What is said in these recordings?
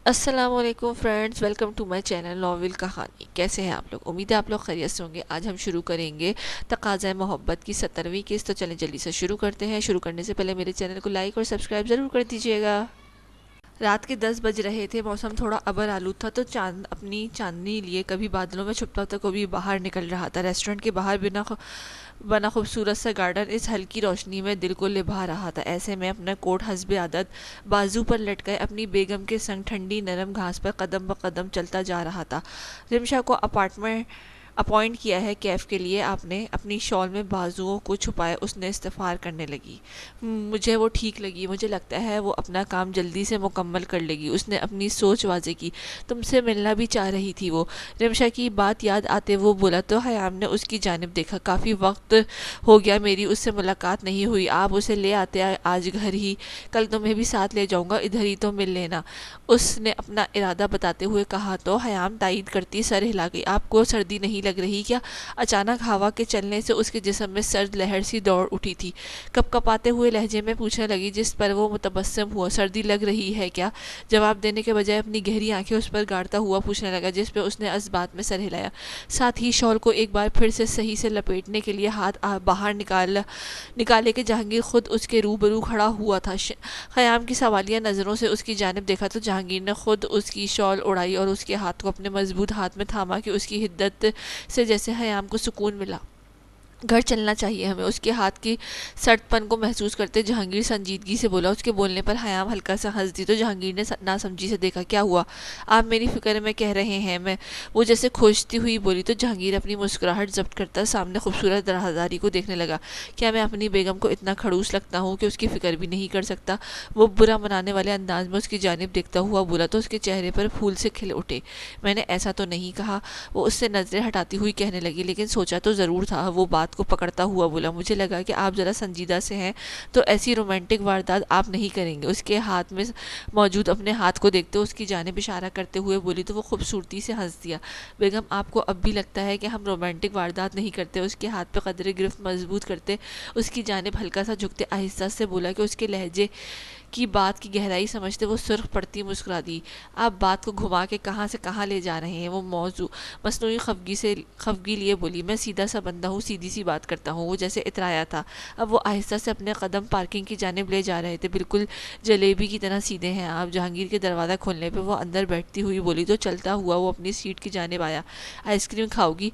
السلام علیکم friends, welcome to my channel novel کہانی۔ کیسے ہیں آپ لوگ؟ امید ہے آپ لوگ خیریت سے ہوں گے۔ آج ہم شروع کریں گے تقاضۂ محبت کی 17ویں قسط، تو چلیں جلدی سے شروع کرتے ہیں۔ شروع کرنے سے پہلے میرے چینل کو لائک اور سبسکرائب ضرور کر دیجیے گا۔ رات کے 10 بج رہے تھے، موسم تھوڑا ابر آلود تھا، تو چاند اپنی چاندنی لیے کبھی بادلوں میں چھپتا تھا، کبھی باہر نکل رہا تھا۔ ریسٹورنٹ کے باہر بنا خوبصورت سا گارڈن اس ہلکی روشنی میں دل کو لبھا رہا تھا۔ ایسے میں اپنا کوٹ حسب عادت بازو پر لٹکائے اپنی بیگم کے سنگ ٹھنڈی نرم گھاس پر قدم بقدم چلتا جا رہا تھا۔ رمشا کو اپوائنٹ کیا ہے کیف کے لیے، آپ نے اپنی شال میں بازوؤں کو چھپائے اس نے استفار کرنے لگی۔ مجھے وہ ٹھیک لگی، مجھے لگتا ہے وہ اپنا کام جلدی سے مکمل کر لے گی۔ اس نے اپنی سوچ واضح کی۔ تم سے ملنا بھی چاہ رہی تھی وہ۔ رمشا کی بات یاد آتے وہ بولا تو حیام نے اس کی جانب دیکھا۔ کافی وقت ہو گیا میری اس سے ملاقات نہیں ہوئی، آپ اسے لے آتے آج گھر ہی، کل تمہیں بھی ساتھ لے جاؤں گا، ادھر ہی تو مل لینا، اس نے اپنا ارادہ بتاتے ہوئے کہا تو حیام تائید کرتی سر ہلا گئی۔ آپ کو سردی نہیں لگ رہی کیا؟ اچانک ہوا کے چلنے سے اس کے جسم میں سرد لہر سی دوڑ اٹھی تھی۔ کپ کپاتے ہوئے لہجے میں پوچھنے لگی، جس پر وہ متبسم ہوا۔ سردی لگ رہی ہے کیا؟ جواب دینے کے بجائے اپنی گہری آنکھیں اس پر گاڑتا ہوا پوچھنے لگا، جس پہ اس نے اس بات میں سر ہلایا۔ ساتھ ہی شال کو ایک بار پھر سے صحیح سے لپیٹنے کے لیے ہاتھ باہر نکالے کہ جہانگیر خود اس کے روبرو کھڑا ہوا تھا۔ خیام کی سوالیہ نظروں سے اس کی جانب دیکھا تو جہانگیر نے خود اس کی شال اڑائی اور اس کے ہاتھ کو اپنے مضبوط ہاتھ میں تھاما کہ اس کی حدت سے جیسے خیام کو سکون ملا۔ گھر چلنا چاہیے ہمیں، اس کے ہاتھ کی سرد پن کو محسوس کرتے جہانگیر سنجیدگی سے بولا۔ اس کے بولنے پر حیام ہلکا سا ہنس دی تو جہانگیر نے ناسمجھی سے دیکھا۔ کیا ہوا؟ آپ میری فکر میں کہہ رہے ہیں میں، وہ جیسے کھوجتی ہوئی بولی تو جہانگیر اپنی مسکراہٹ ضبط کرتا سامنے خوبصورت راہداری کو دیکھنے لگا۔ کیا میں اپنی بیگم کو اتنا کھڑوس لگتا ہوں کہ اس کی فکر بھی نہیں کر سکتا؟ وہ برا منانے والے انداز میں اس کی جانب دیکھتا ہوا بولا تو اس کے چہرے پر پھول سے کھل اٹھے۔ میں نے ایسا تو نہیں کہا، وہ اس سے نظریں ہٹاتی ہوئی کہنے لگی، لیکن سوچا تو ضرور تھا۔ وہ بات کو پکڑتا ہوا بولا، مجھے لگا کہ آپ ذرا سنجیدہ سے ہیں تو ایسی رومانٹک واردات آپ نہیں کریں گے۔ اس کے ہاتھ میں موجود اپنے ہاتھ کو دیکھتے اس کی جانب اشارہ کرتے ہوئے بولی تو وہ خوبصورتی سے ہنس دیا۔ بیگم، آپ کو اب بھی لگتا ہے کہ ہم رومانٹک واردات نہیں کرتے؟ اس کے ہاتھ پہ قدرے گرفت مضبوط کرتے اس کی جانب ہلکا سا جھکتے آہستہ سے بولا کہ اس کے لہجے کی بات کی گہرائی سمجھتے وہ سرخ پڑتی مسکرا دی۔ آپ بات کو گھما کے کہاں سے کہاں لے جا رہے ہیں؟ وہ موضوع مصنوعی خفگی لیے بولی، میں سیدھا سا بندہ ہوں، سیدھی سی بات کرتا ہوں۔ وہ جیسے اترایا تھا، اب وہ آہستہ سے اپنے قدم پارکنگ کی جانب لے جا رہے تھے۔ بالکل جلیبی کی طرح سیدھے ہیں آپ۔ جہانگیر کے دروازہ کھولنے پہ وہ اندر بیٹھتی ہوئی بولی تو چلتا ہوا وہ اپنی سیٹ کی جانب آیا۔ آئس کریم کھاؤ گی؟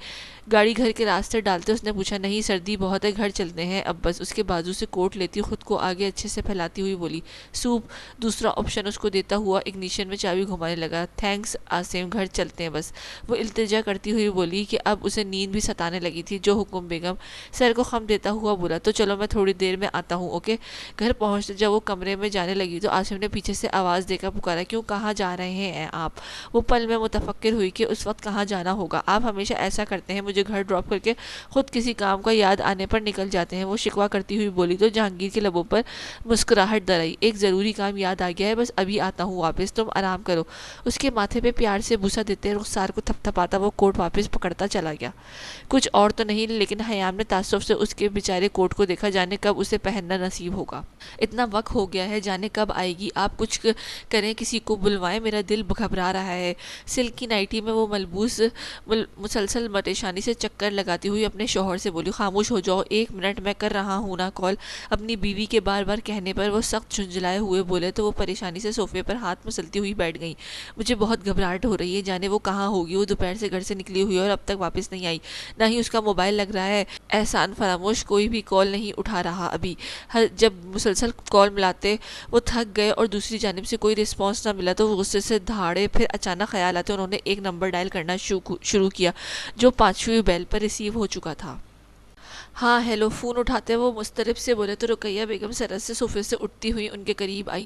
گاڑی گھر کے راستے ڈالتے اس نے پوچھا۔ نہیں، سردی بہت ہے، گھر چلتے ہیں اب بس۔ اس کے بازو سے کوٹ لیتی خود کو آگے اچھے سے پھیلاتی ہوئی بولی۔ سوپ دوسرا آپشن اس کو دیتا ہوا اگنیشن میں چابی گھمانے لگا۔ تھینکس عاصم، گھر چلتے ہیں بس، وہ التجا کرتی ہوئی بولی کہ اب اسے نیند بھی ستانے لگی تھی۔ جو حکم بیگم، سر کو خم دیتا ہوا بولا تو چلو میں تھوڑی دیر میں آتا ہوں، اوکے؟ گھر پہنچتے جب وہ کمرے میں جانے لگی تو عاصم نے پیچھے سے آواز دے کر پکارا، کیوں، کہاں جا رہے ہیں آپ؟ وہ پل میں متفکر ہوئی کہ اس وقت کہاں جانا ہوگا۔ آپ ہمیشہ ایسا کرتے ہیں، مجھے گھر ڈراپ کر کے خود کسی کام کا یاد آنے پر نکل جاتے ہیں، وہ شکوہ کرتی ہوئی بولی تو جہانگیر کے لبوں پر مسکراہٹ در آئی۔ ایک ضروری کام یاد آ گیا ہے، بس ابھی آتا ہوں واپس، تم آرام کرو۔ اس کے ماتھے پہ پیار سے بوسہ دیتے رخسار کو تھپ تھپاتا وہ کوٹ واپس پکڑتا چلا گیا۔ کچھ اور تو نہیں، لیکن حیام نے تعصب سے اس کے بیچارے کوٹ کو دیکھا، جانے کب اسے پہننا نصیب ہوگا۔ اتنا وقت ہو گیا ہے، جانے کب آئے گی۔ آپ کچھ کریں، کسی کو بلوائیں، میرا دل گھبرا رہا ہے۔ سلک کی نائٹی میں وہ ملبوس مسلسل پریشانی سے چکر لگاتی ہوئی اپنے شوہر سے بولی، خاموش ہو جاؤ، ایک منٹ میں کر رہا ہوں نا کال۔ اپنی بیوی کے بار بار کہنے پر وہ سخت جھنجھلائے ہوئے بولے تو وہ پریشانی سے صوفے پر ہاتھ مسلتی ہوئی بیٹھ گئی۔ مجھے بہت گھبراہٹ ہو رہی ہے، جانے وہ کہاں ہوگی، وہ دوپہر سے گھر سے نکلی ہوئی اور اب تک واپس نہیں آئی، نہ ہی اس کا موبائل لگ رہا ہے۔ احسان فراموش کوئی بھی کال نہیں اٹھا رہا ابھی۔ جب مسلسل کال ملاتے وہ تھک گئے اور دوسری جانب سے کوئی رسپانس نہ ملا تو وہ غصے سے دھاڑے، پھر اچانک خیال آتے انہوں نے ایک نمبر ڈائل کرنا شروع کیا جو 5ویں بیل پر ریسیو ہو چکا تھا۔ ہاں ہیلو، فون اٹھاتے وہ مضطرب سے بولے تو رقیہ بیگم سرت سے صوفے سے اٹھتی ہوئی ان کے قریب آئی۔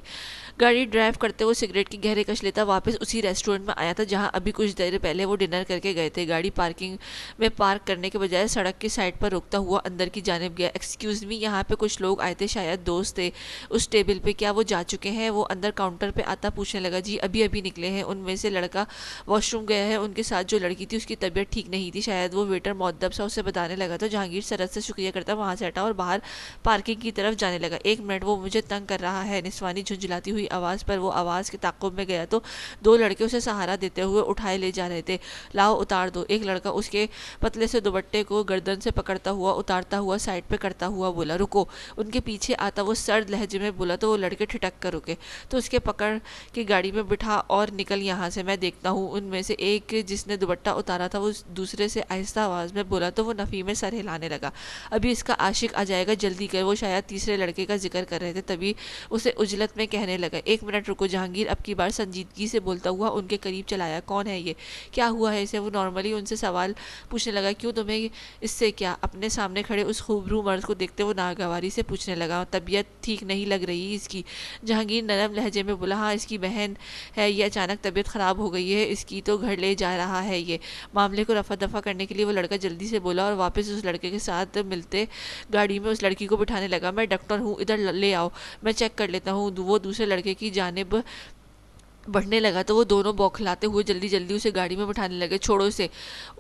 گاڑی ڈرائیو کرتے وہ سگریٹ کی گہرے کش لیتا واپس اسی ریسٹورنٹ میں آیا تھا جہاں ابھی کچھ دیر پہلے وہ ڈنر کر کے گئے تھے۔ گاڑی پارکنگ میں پارک کرنے کے بجائے سڑک کی سائڈ پر روکتا ہوا اندر کی جانب گیا۔ ایکسکیوز می، یہاں پہ کچھ لوگ آئے تھے، شاید دوست تھے اس ٹیبل پہ، کیا وہ جا چکے ہیں؟ وہ اندر کاؤنٹر پہ آتا پوچھنے لگا۔ جی ابھی نکلے ہیں، ان میں سے لڑکا واش روم گیا ہے، ان کے ساتھ جو لڑکی تھی اس کی طبیعت ٹھیک نہیں تھی، شاید وہ ویٹر مؤدب سا اسے بتانے لگا تو جہانگیر سرت سے سے شکریہ کرتا وہاں سے ہٹا اور باہر پارکنگ کی طرف جانے لگا۔ 1 منٹ، وہ مجھے تنگ کر رہا ہے۔ نسوانی جھنجھلاتی ہوئی آواز پر وہ آواز کے تعاقب میں گیا تو 2 لڑکے اسے سہارا دیتے ہوئے اٹھائے لے جا رہے تھے۔ لاؤ اتار دو۔ ایک لڑکا اس کے پتلے سے دوپٹے کو گردن سے پکڑتا ہوا اتارتا ہوا سائڈ پہ کرتا ہوا بولا۔ رکو۔ ان کے پیچھے آتا وہ سرد لہجے میں بولا تو وہ لڑکے ٹھٹک کر رکے۔ تو اس کے پکڑ کے گاڑی میں بٹھا اور نکل یہاں سے، میں دیکھتا ہوں۔ ان میں سے ایک جس نے دوپٹہ اتارا تھا وہ دوسرے سے آہستہ آواز میں بولا تو وہ نفی میں سر ہلانے لگا۔ ابھی اس کا عاشق آ جائے گا، جلدی کر۔ وہ شاید تیسرے لڑکے کا ذکر کر رہے تھے، تبھی اسے عجلت میں کہنے لگا 1 منٹ رکو۔ جہانگیر اب کی بار سنجیدگی سے بولتا ہوا ان کے قریب چلایا۔ کون ہے یہ؟ کیا ہوا ہے اسے؟ وہ نارملی ان سے سوال پوچھنے لگا۔ کیوں، تمہیں اس سے کیا؟ اپنے سامنے کھڑے اس خوبرو مرد کو دیکھتے وہ ناگواری سے پوچھنے لگا۔ طبیعت ٹھیک نہیں لگ رہی اس کی؟ جہانگیر نرم لہجے میں بولا۔ ہاں، اس کی بہن ہے، یہ اچانک طبیعت خراب ہو گئی ہے اس کی، تو گھر لے جا رہا ہے یہ۔ معاملے کو رفع دفع کرنے کے لیے وہ لڑکا جلدی سے بولا اور واپس اس لڑکے کے ساتھ ملتے گاڑی میں اس لڑکی کو بٹھانے لگا۔ میں ڈاکٹر ہوں، ادھر لے آؤ، میں چیک کر لیتا ہوں۔ وہ دوسرے لڑکے کی جانب بڑھنے لگا تو وہ دونوں بوکھلاتے ہوئے جلدی جلدی اسے گاڑی میں بٹھانے لگے۔ چھوڑو اسے۔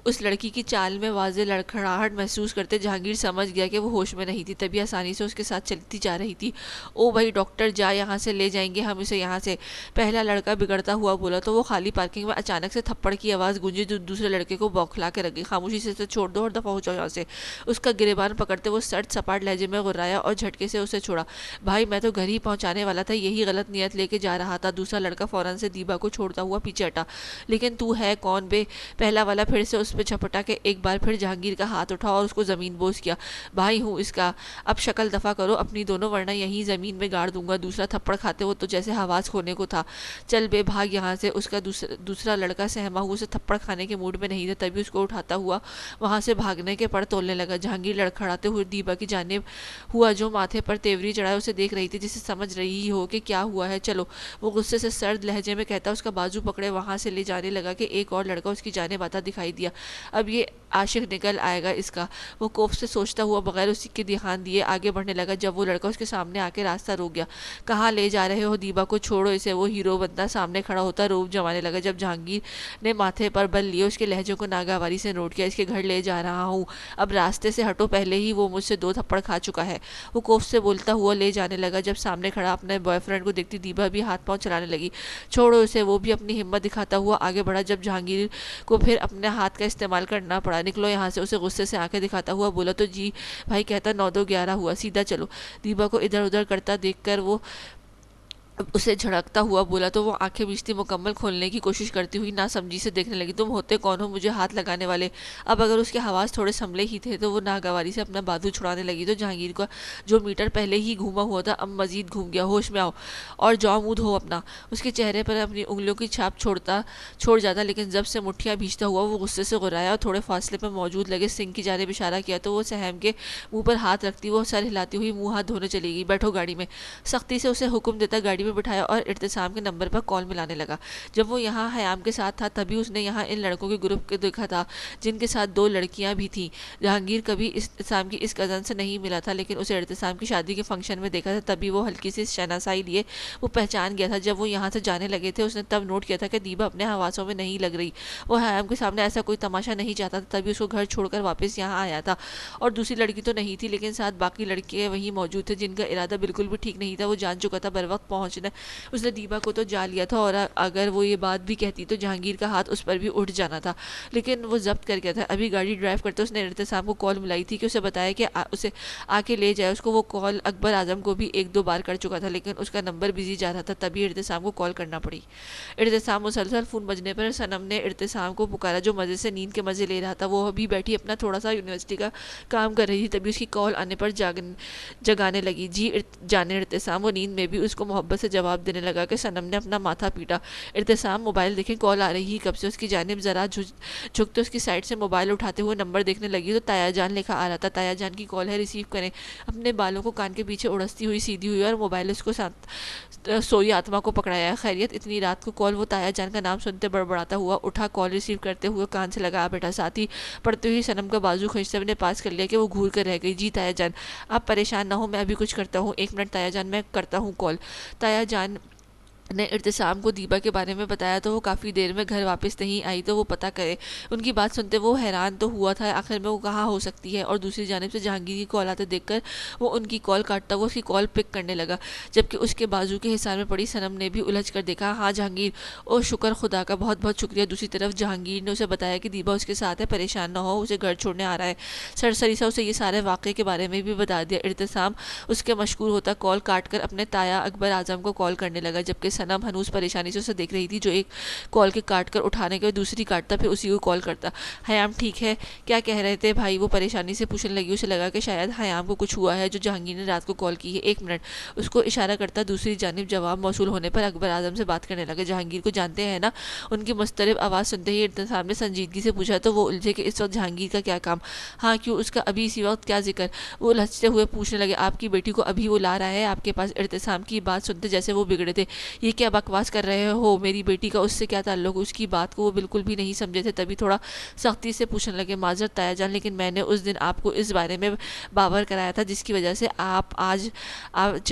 اس لڑکی کی چال میں واضح لڑکھڑاہٹ محسوس کرتے جہانگیر سمجھ گیا کہ وہ ہوش میں نہیں تھی، تبھی آسانی سے اس کے ساتھ چلتی جا رہی تھی۔ او بھائی ڈاکٹر، جا یہاں سے، لے جائیں گے ہم اسے یہاں سے، پہلا لڑکا بگڑتا ہوا بولا تو وہ خالی پارکنگ میں اچانک سے تھپڑ کی آواز گونجی جو دوسرے لڑکے کو بوکھلا کے رکھ گئی۔ خاموشی سے اسے چھوڑ دو اور دفعہ ہو جاؤ یہاں سے۔ اس کا گریبان پکڑتے وہ سرد سپاٹ لہجے میں غرایا اور جھٹکے سے اسے چھوڑا۔ بھائی میں تو گھر ہی پہنچانے والا تھا، یہی غلط نیت لے کے جا رہا تھا۔ دوسرا لڑکا فوراً سے دیبا کو چھوڑتا ہوا پیچھے ہٹا۔ لیکن تو ہے کون بے؟ پہلا والا پھر سے اس پہ جھپٹا کے ایک بار پھر جہانگیر کا ہاتھ اٹھا اور اس کو زمین بوس کیا۔ بھائی ہوں اس کا، اب شکل دفع کرو اپنی دونوں ورنہ یہیں زمین میں گاڑ دوں گا۔ دوسرا تھپڑ کھاتے وہ تو جیسے حواس کھونے کو تھا۔ چل بے بھاگ یہاں سے۔ اس کا دوسرا لڑکا سہما ہوا اسے تھپڑ کھانے کے موڈ میں نہیں تھا، تبھی اس کو اٹھاتا ہوا وہاں سے بھاگنے کے پڑ تولنے لگا۔ جہانگیر لڑکھڑاتے ہوئے دیبا کی جانب ہوا جو ماتھے پر تیوری چڑھائے اسے دیکھ رہی تھی، جسے سمجھ رہی ہو کہ کیا ہوا ہے۔ چلو، وہ غصے سے سرد لہجے میں کہتا اس کا بازو پکڑے وہاں سے لے جانے لگا کہ ایک اور لڑکا اس کی جانب آتا دکھائی دیا۔ اب یہ عاشق نکل آئے گا اس کا، وہ خوف سے سوچتا ہوا بغیر اسی کے دھیان دیے آگے بڑھنے لگا جب وہ لڑکا اس کے سامنے آ کے راستہ روک گیا۔ کہاں لے جا رہے ہو؟ دیبا کو چھوڑو اسے۔ وہ ہیرو بندہ سامنے کھڑا ہوتا روب جمانے لگا جب جہانگیر نے ماتھے پر بل لیے، اس کے لہجے کو ناگواری سے نوٹ کیا۔ اس کے گھر لے جا رہا ہوں، اب راستے سے ہٹو، پہلے ہی وہ مجھ سے 2 تھپڑ کھا چکا ہے۔ وہ خوف سے بولتا ہوا لے جانے لگا جب سامنے کھڑا اپنے بوائے فرینڈ کو دیکھتی دیبا بھی ہاتھ پاؤں چلانے لگی۔ چھوڑو اسے۔ وہ بھی اپنی ہمت دکھاتا ہوا آگے بڑھا جب جہانگیر کو پھر اپنے ہاتھ کا استعمال کرنا پڑا۔ نکلو یہاں سے، اسے غصے سے آنکھیں دکھاتا ہوا بولا تو جی بھائی کہتا 9 2 11 ہوا، سیدھا چلو۔ دیبا کو ادھر ادھر کرتا دیکھ کر وہ اسے جھڑکتا ہوا بولا تو وہ آنکھیں بیچتی مکمل کھولنے کی کوشش کرتی ہوئی ناسمجھی سے دیکھنے لگی۔ تم ہوتے کون ہو مجھے ہاتھ لگانے والے؟ اب اگر اس کے حواس تھوڑے سنبھلے ہی تھے تو وہ ناگواری سے اپنا بازو چھڑانے لگی تو جہانگیر کا جو میٹر پہلے ہی گھوما ہوا تھا اب مزید گھوم گیا۔ ہوش میں آؤ اور جاؤ منہ دھو اپنا۔ اس کے چہرے پر اپنی انگلیوں کی چھاپ چھوڑ جاتا، لیکن جب سے مٹھیاں بھیجتا ہوا وہ غصے سے غرایا اور تھوڑے فاصلے پر موجود لگے سنک کی جانب اشارہ کیا تو وہ سہم کے منہ پر ہاتھ رکھتی وہ سر ہلاتی ہوئی منہ ہاتھ دھونے چلی گئی۔ بیٹھو گاڑی میں، سختی سے اسے حکم دیتا گاڑی میں بٹھایا اور ارتسام کے نمبر پر کال ملانے لگا۔ جب وہ یہاں حیام کے ساتھ تھا تبھی اس نے یہاں ان لڑکوں کے گروپ کو دیکھا تھا جن کے ساتھ 2 لڑکیاں بھی تھیں۔ جہانگیر کبھی ارتسام کی اس کزن سے نہیں ملا تھا، لیکن اسے ارتسام کی شادی کے فنکشن میں دیکھا تھا، تبھی وہ ہلکی سی شناسائی لیے وہ پہچان گیا تھا۔ جب وہ یہاں سے جانے لگے تھے اس نے تب نوٹ کیا تھا کہ دیبا اپنے حواسوں میں نہیں لگ رہی۔ وہ حیام کے سامنے ایسا کوئی تماشا نہیں چاہتا تھا، تبھی اس کو گھر چھوڑ کر واپس یہاں آیا تھا۔ اور دوسری لڑکی تو نہیں تھی، لیکن ساتھ باقی لڑکے وہیں موجود تھے جن کا ارادہ بالکل بھی ٹھیک نہیں تھا۔ وہ جان چکا تھا بروقت پہنچنا اس نے دیبا کو تو جا لیا تھا، اور اگر وہ یہ بات بھی کہتی تو جہانگیر کا ہاتھ اس پر بھی اٹھ جانا تھا، لیکن وہ ضبط کر گیا تھا۔ ابھی گاڑی ڈرائیو کرتے اس نے ارتسام کو کال ملائی تھی کہ اسے بتایا کہ اسے آ کے لے جائے۔ اس کو وہ کال اکبر اعظم کو بھی 1 2 بار کر چکا تھا، لیکن اس کا نمبر بزی جا رہا تھا، تبھی ارتسام کو کال کرنا پڑی۔ ارتسام مسلسل فون بجنے پر صنم نے ارتسام کو پکارا جو مزے سے نیند کے مزے لے رہا تھا۔ وہ ابھی بیٹھی اپنا تھوڑا سا یونیورسٹی کا کام کر رہی تھی، تبھی اس کی کال آنے پر جگانے لگی۔ جی جانے ارتسام، وہ نیند میں بھی اس کو محبت سے جواب دینے لگا کہ صنم نے اپنا ماتھا پیٹا۔ ارتسام موبائل دیکھیں کال آ رہی کب سے، اس کی جانب ذرا جھکتے اس کی سائڈ سے موبائل اٹھاتے ہوئے نمبر دیکھنے لگی تو تایا جان لکھا آ رہا تھا۔ تایا جان کی کال ہے، ریسیو کریں۔ اپنے بالوں کو کان کے پیچھے اڑستی ہوئی سیدھی ہوئی اور موبائل اس کو سوئی آتما کو پکڑایا۔ خیریت اتنی رات کو کال؟ وہ تایا جان کا نام سنتے بڑبڑاتا ہوا اٹھا، کال ریسیو کرتے ہوئے کان سے لگا بیٹھا، ساتھ ہی پڑھتے ہوئی صنم کا بازو کھینچتے اپنے پاس کر لیا کہ وہ گھور کر رہ گئی۔ جی تایا جان، آپ پریشان نہ ہو، میں ابھی کچھ کرتا ہوں، 1 منٹ تایا جان، میں کرتا ہوں کال۔ تایا جان نے اعتصام کو دیبا کے بارے میں بتایا تو وہ کافی دیر میں گھر واپس نہیں آئی تو وہ پتہ کرے۔ ان کی بات سنتے وہ حیران تو ہوا تھا آخر میں وہ کہاں ہو سکتی ہے، اور دوسری جانب سے جہانگیر کی کال آتے دیکھ کر وہ ان کی کال کاٹتا ہوا اس کی کال پک کرنے لگا، جبکہ اس کے بازو کے حصار میں پڑی صنم نے بھی الجھ کر دیکھا۔ ہاں جہانگیر، او شکر خدا کا، بہت بہت شکریہ۔ دوسری طرف جہانگیر نے اسے بتایا کہ دیبا اس کے ساتھ ہے، پریشان نہ ہو، اسے گھر چھوڑنے آ رہا ہے۔ سرسری سا اسے یہ سارے واقعے کے بارے میں بھی بتا دیا۔ اعتصام اس کے مشکور ہوتا کال کاٹ کر اپنے تایا اکبر اعظم کو کال کرنے لگا، جبکہ صنم ہنوز پریشانی سے اسے دیکھ رہی تھی، جو ایک کال کے کاٹ کر اٹھانے کے دوسری کاٹتا پھر اسی کو کال کرتا۔ حیام ٹھیک ہے؟ کیا کہہ رہے تھے بھائی؟ وہ پریشانی سے پوچھنے لگی۔ اسے لگا کہ شاید حیام کو کچھ ہوا ہے جو جہانگیر نے رات کو کال کی ہے۔ ایک منٹ، اس کو اشارہ کرتا دوسری جانب جواب موصول ہونے پر اکبر اعظم سے بات کرنے لگا۔ جہانگیر کو جانتے ہیں نا؟ ان کی مضطرب آواز سنتے ہی اعتصام نے سنجیدگی سے پوچھا تو وہ الجھے کہ اس وقت جہانگیر کا کیا کام؟ ہاں کیوں، اس کا ابھی اسی وقت کیا ذکر؟ وہ الجھتے ہوئے پوچھنے لگے۔ آپ کی بیٹی کو ابھی وہ لا رہا ہے آپ کے پاس؟ اعتصام کی بات سنتے جیسے وہ بگڑے تھے۔ یہ کیا بکواس کر رہے ہو؟ میری بیٹی کا اس سے کیا تعلق؟ اس کی بات کو وہ بالکل بھی نہیں سمجھے تھے، تبھی تھوڑا سختی سے پوچھنے لگے۔ معذرت تایا جان، لیکن میں نے اس دن آپ کو اس بارے میں باور کرایا تھا جس کی وجہ سے آپ آج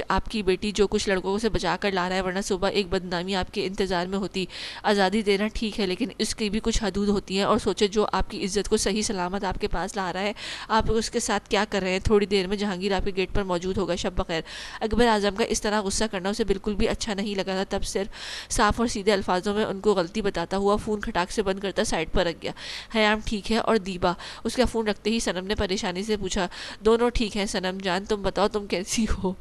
آپ کی بیٹی جو کچھ لڑکوں سے بچا کر لا رہا ہے، ورنہ صبح ایک بدنامی آپ کے انتظار میں ہوتی۔ آزادی دینا ٹھیک ہے، لیکن اس کی بھی کچھ حدود ہوتی ہیں، اور سوچے جو آپ کی عزت کو صحیح سلامت آپ کے پاس لا رہا ہے، آپ اس کے ساتھ کیا کر رہے ہیں؟ تھوڑی دیر میں جہانگیر آپ کے گیٹ پر موجود ہوگا، شب بخیر۔ اکبر اعظم کا اس طرح غصہ کرنا اسے بالکل بھی اچھا نہیں لگا تھا، تب صرف صاف اور سیدھے الفاظوں میں ان کو غلطی بتاتا ہوا فون کھٹاک سے بند کرتا سائڈ پر رکھ گیا۔ حیام ٹھیک ہے؟ اور دیبا؟ اس کا فون رکھتے ہی صنم نے پریشانی سے پوچھا۔ دونوں ٹھیک ہیں صنم جان، تم بتاؤ تم کیسی ہو؟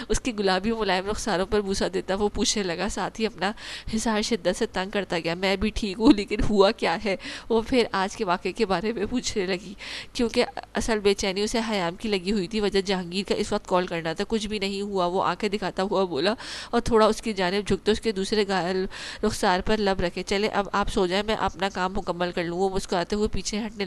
اس کی گلابی ملائم رخساروں پر بوسہ دیتا وہ پوچھنے لگا، ساتھ ہی اپنا حصار شدت سے تنگ کرتا گیا۔ میں بھی ٹھیک ہوں، لیکن ہوا کیا ہے؟ وہ پھر آج کے واقعے کے بارے میں پوچھنے لگی، کیونکہ اصل بے چینی اسے حیام کی لگی ہوئی تھی۔ وجہ جہانگیر کا اس وقت کال کرنا تھا۔ کچھ بھی نہیں ہوا، وہ آنکھیں دکھاتا ہوا بولا اور تھوڑا اس کی جانب جھک تو اس کے دوسرے گھائل رخسار پر لب رکھے۔ چلے اب آپ سو جائیں، میں اپنا کام مکمل کر لوں۔ وہ مسکراتے ہوئے پیچھے ہٹنے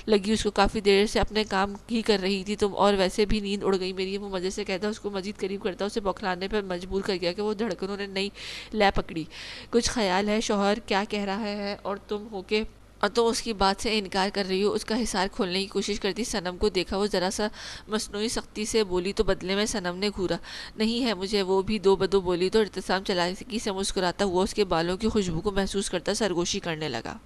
لگی اس کو کافی دیر سے اپنے کام ہی کر رہی تھی تم، اور ویسے بھی نیند اڑ گئی میری۔ وہ مزے سے کہتا اس کو مزید قریب کرتا، اسے بوکھلانے پر مجبور کر گیا کہ وہ دھڑکنوں نے نئی لے پکڑی۔ کچھ خیال ہے شوہر کیا کہہ رہا ہے اور تم ہو کے اور تو اس کی بات سے انکار کر رہی ہو؟ اس کا حصار کھولنے کی کوشش کرتی صنم کو دیکھا، وہ ذرا سا مصنوعی سختی سے بولی تو بدلے میں صنم نے گھورا۔ نہیں ہے مجھے، وہ بھی دو بدو بولی تو اعتصام چلاکی سے مسکراتا ہوا اس کے بالوں کی خوشبو کو محسوس کرتا سرگوشی کرنے لگا۔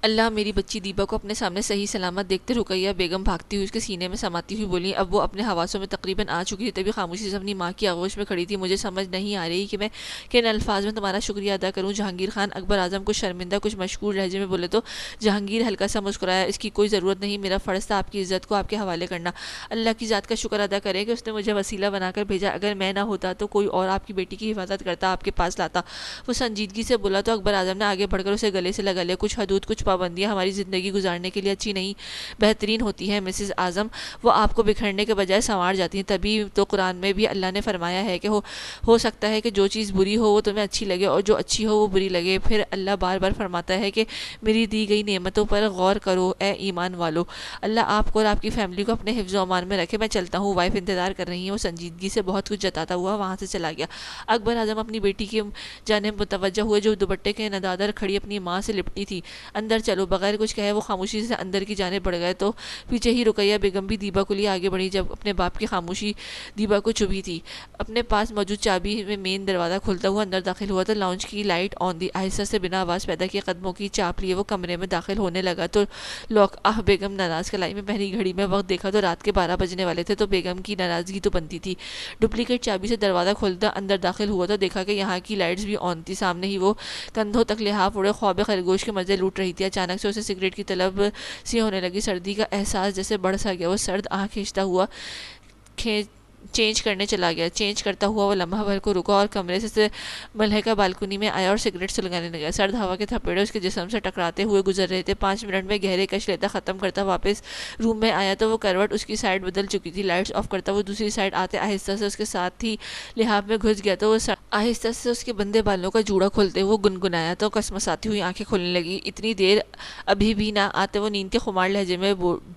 اللہ، میری بچی دیبا کو اپنے سامنے صحیح سلامت دیکھتے رقیہ بیگم بھاگتی ہوئی اس کے سینے میں سماتی ہوئی بولی۔ اب وہ اپنے حواسوں میں تقریباً آ چکی تھی، تبھی خاموشی سے اپنی ماں کی آغوش میں کھڑی تھی۔ مجھے سمجھ نہیں آ رہی کہ میں کن الفاظ میں تمہارا شکریہ ادا کروں جہانگیر خان۔ اکبر اعظم کچھ شرمندہ کچھ مشکور لہجے میں بولے تو جہانگیر ہلکا سا مسکرایا۔ اس کی کوئی ضرورت نہیں، میرا فرض تھا آپ کی عزت کو آپ کے حوالے کرنا۔ اللہ کی ذات کا شکر ادا کریں کہ اس نے مجھے وسیلہ بنا کر بھیجا، اگر میں نہ ہوتا تو کوئی اور آپ کی بیٹی کی حفاظت کرتا، آپ کے پاس لاتا۔ وہ سنجیدگی سے بولا تو اکبر اعظم نے آگے بڑھ کر اسے گلے سے لگا لیا۔ کچھ حدود، کچھ پابندیاں ہماری زندگی گزارنے کے لیے اچھی نہیں بہترین ہوتی ہیں مسز اعظم، وہ آپ کو بکھرنے کے بجائے سنوار جاتی ہیں۔ تبھی تو قرآن میں بھی اللہ نے فرمایا ہے کہ ہو سکتا ہے کہ جو چیز بری ہو وہ تمہیں اچھی لگے اور جو اچھی ہو وہ بری لگے۔ پھر اللہ بار بار فرماتا ہے کہ میری دی گئی نعمتوں پر غور کرو اے ایمان والو۔ اللہ آپ کو اور آپ کی فیملی کو اپنے حفظ و امان میں رکھے، میں چلتا ہوں، وائف انتظار کر رہی ہیں۔ وہ سنجیدگی سے بہت کچھ جتاتا ہوا وہاں سے چلا گیا۔ اکبر اعظم اپنی بیٹی کی جانب متوجہ ہوئے جو دوپٹے کے ندادر کھڑی اپنی ماں سے لپٹی تھی۔ اندر چلو، بغیر کچھ کہے وہ خاموشی سے اندر کی جانب بڑھ گئے تو پیچھے ہی رقیہ بیگم بھی دیبا کو لیے آگے بڑھی۔ جب اپنے باپ کی خاموشی دیبا کو چبھی تھی، اپنے پاس موجود چابی میں مین دروازہ کھولتا ہوا اندر داخل ہوا تو لاؤنج کی لائٹ آن دی۔ آہستہ سے بنا آواز پیدا کیے قدموں کی چاپ لیے وہ کمرے میں داخل ہونے لگا تو لوک بیگم ناراض کلائی میں پہنی گھڑی میں وقت دیکھا تو رات کے 12 بجنے والے تھے، تو بیگم کی ناراضگی تو بنتی تھی۔ ڈپلیکیٹ چابی سے دروازہ کھولتا اندر داخل ہوا تو دیکھا کہ یہاں کی لائٹس بھی آن تھی۔ سامنے ہی وہ کندھوں تک لحاف اڑے خواب خرگوش کے مزے لوٹ رہی تھی۔ اچانک سے اسے سگریٹ کی طلب سی ہونے لگی، سردی کا احساس جیسے بڑھ سا گیا۔ وہ سرد آنکھ کھینچتا ہوا چینج کرنے چلا گیا۔ چینج کرتا ہوا وہ لمحہ بھر کو رکا اور کمرے سے ملحقہ بالکنی میں آیا اور سگریٹ سلگانے لگا۔ سرد ہوا کے تھپیڑے اس کے جسم سے ٹکراتے ہوئے گزر رہے تھے۔ 5 منٹ میں گہرے کش لیتا ختم کرتا واپس روم میں آیا تو وہ کروٹ اس کی سائڈ بدل چکی تھی۔ لائٹس آف کرتا وہ دوسری سائڈ آتے آہستہ سے اس کے ساتھ ہی لحاف میں گھس گیا تو وہ آہستہ سے اس کے بندے بالوں کا جوڑا کھولتے وہ گنگنایا تو کسمساتی ہوئی آنکھیں کھولنے لگی۔ اتنی دیر ابھی بھی نہ آتے وہ نیند کے خمار لہجے میں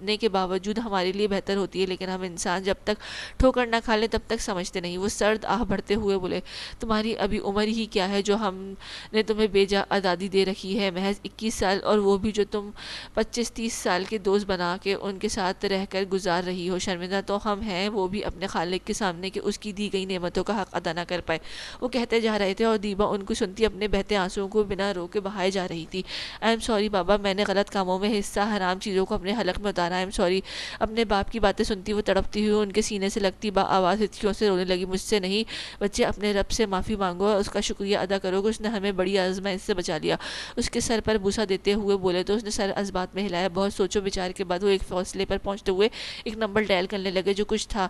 جاننے کے باوجود ہمارے لیے بہتر ہوتی ہے، لیکن ہم انسان جب تک ٹھوکر نہ کھا لیں تب تک سمجھتے نہیں۔ وہ سرد آہ بھرتے ہوئے بولے، تمہاری ابھی عمر ہی کیا ہے جو ہم نے تمہیں بے جا آزادی دے رکھی ہے؟ محض 21 سال، اور وہ بھی جو تم 25-30 سال کے دوست بنا کے ان کے ساتھ رہ کر گزار رہی ہو۔ شرمندہ تو ہم ہیں وہ بھی اپنے خالق کے سامنے کہ اس کی دی گئی نعمتوں کا حق ادا نہ کر پائے۔ وہ کہتے جا رہے تھے اور دیبا ان کو سنتی اپنے بہتے آنسوؤں کو بنا روکے بہائے جا رہی تھی۔ آئی ایم سوری بابا، میں نے غلط کاموں میں حصہ، حرام چیزوں کو اپنے حلق میں اتارا۔ I am sorry. اپنے باپ کی باتیں سنتی وہ تڑپتی ہوئی ان کے سینے سے لگتی با آواز ہچکیوں سے رونے لگی۔ مجھ سے نہیں بچے، اپنے رب سے معافی مانگو اور اس کا شکریہ ادا کرو کہ اس نے ہمیں بڑی آزمائش سے بچا لیا۔ اس کے سر پر بوسہ دیتے ہوئے بولے تو اس نے سر اس بات میں ہلایا۔ بہت سوچ و بچار کے بعد وہ ایک فیصلے پر پہنچتے ہوئے ایک نمبر ڈائل کرنے لگے جو کچھ تھا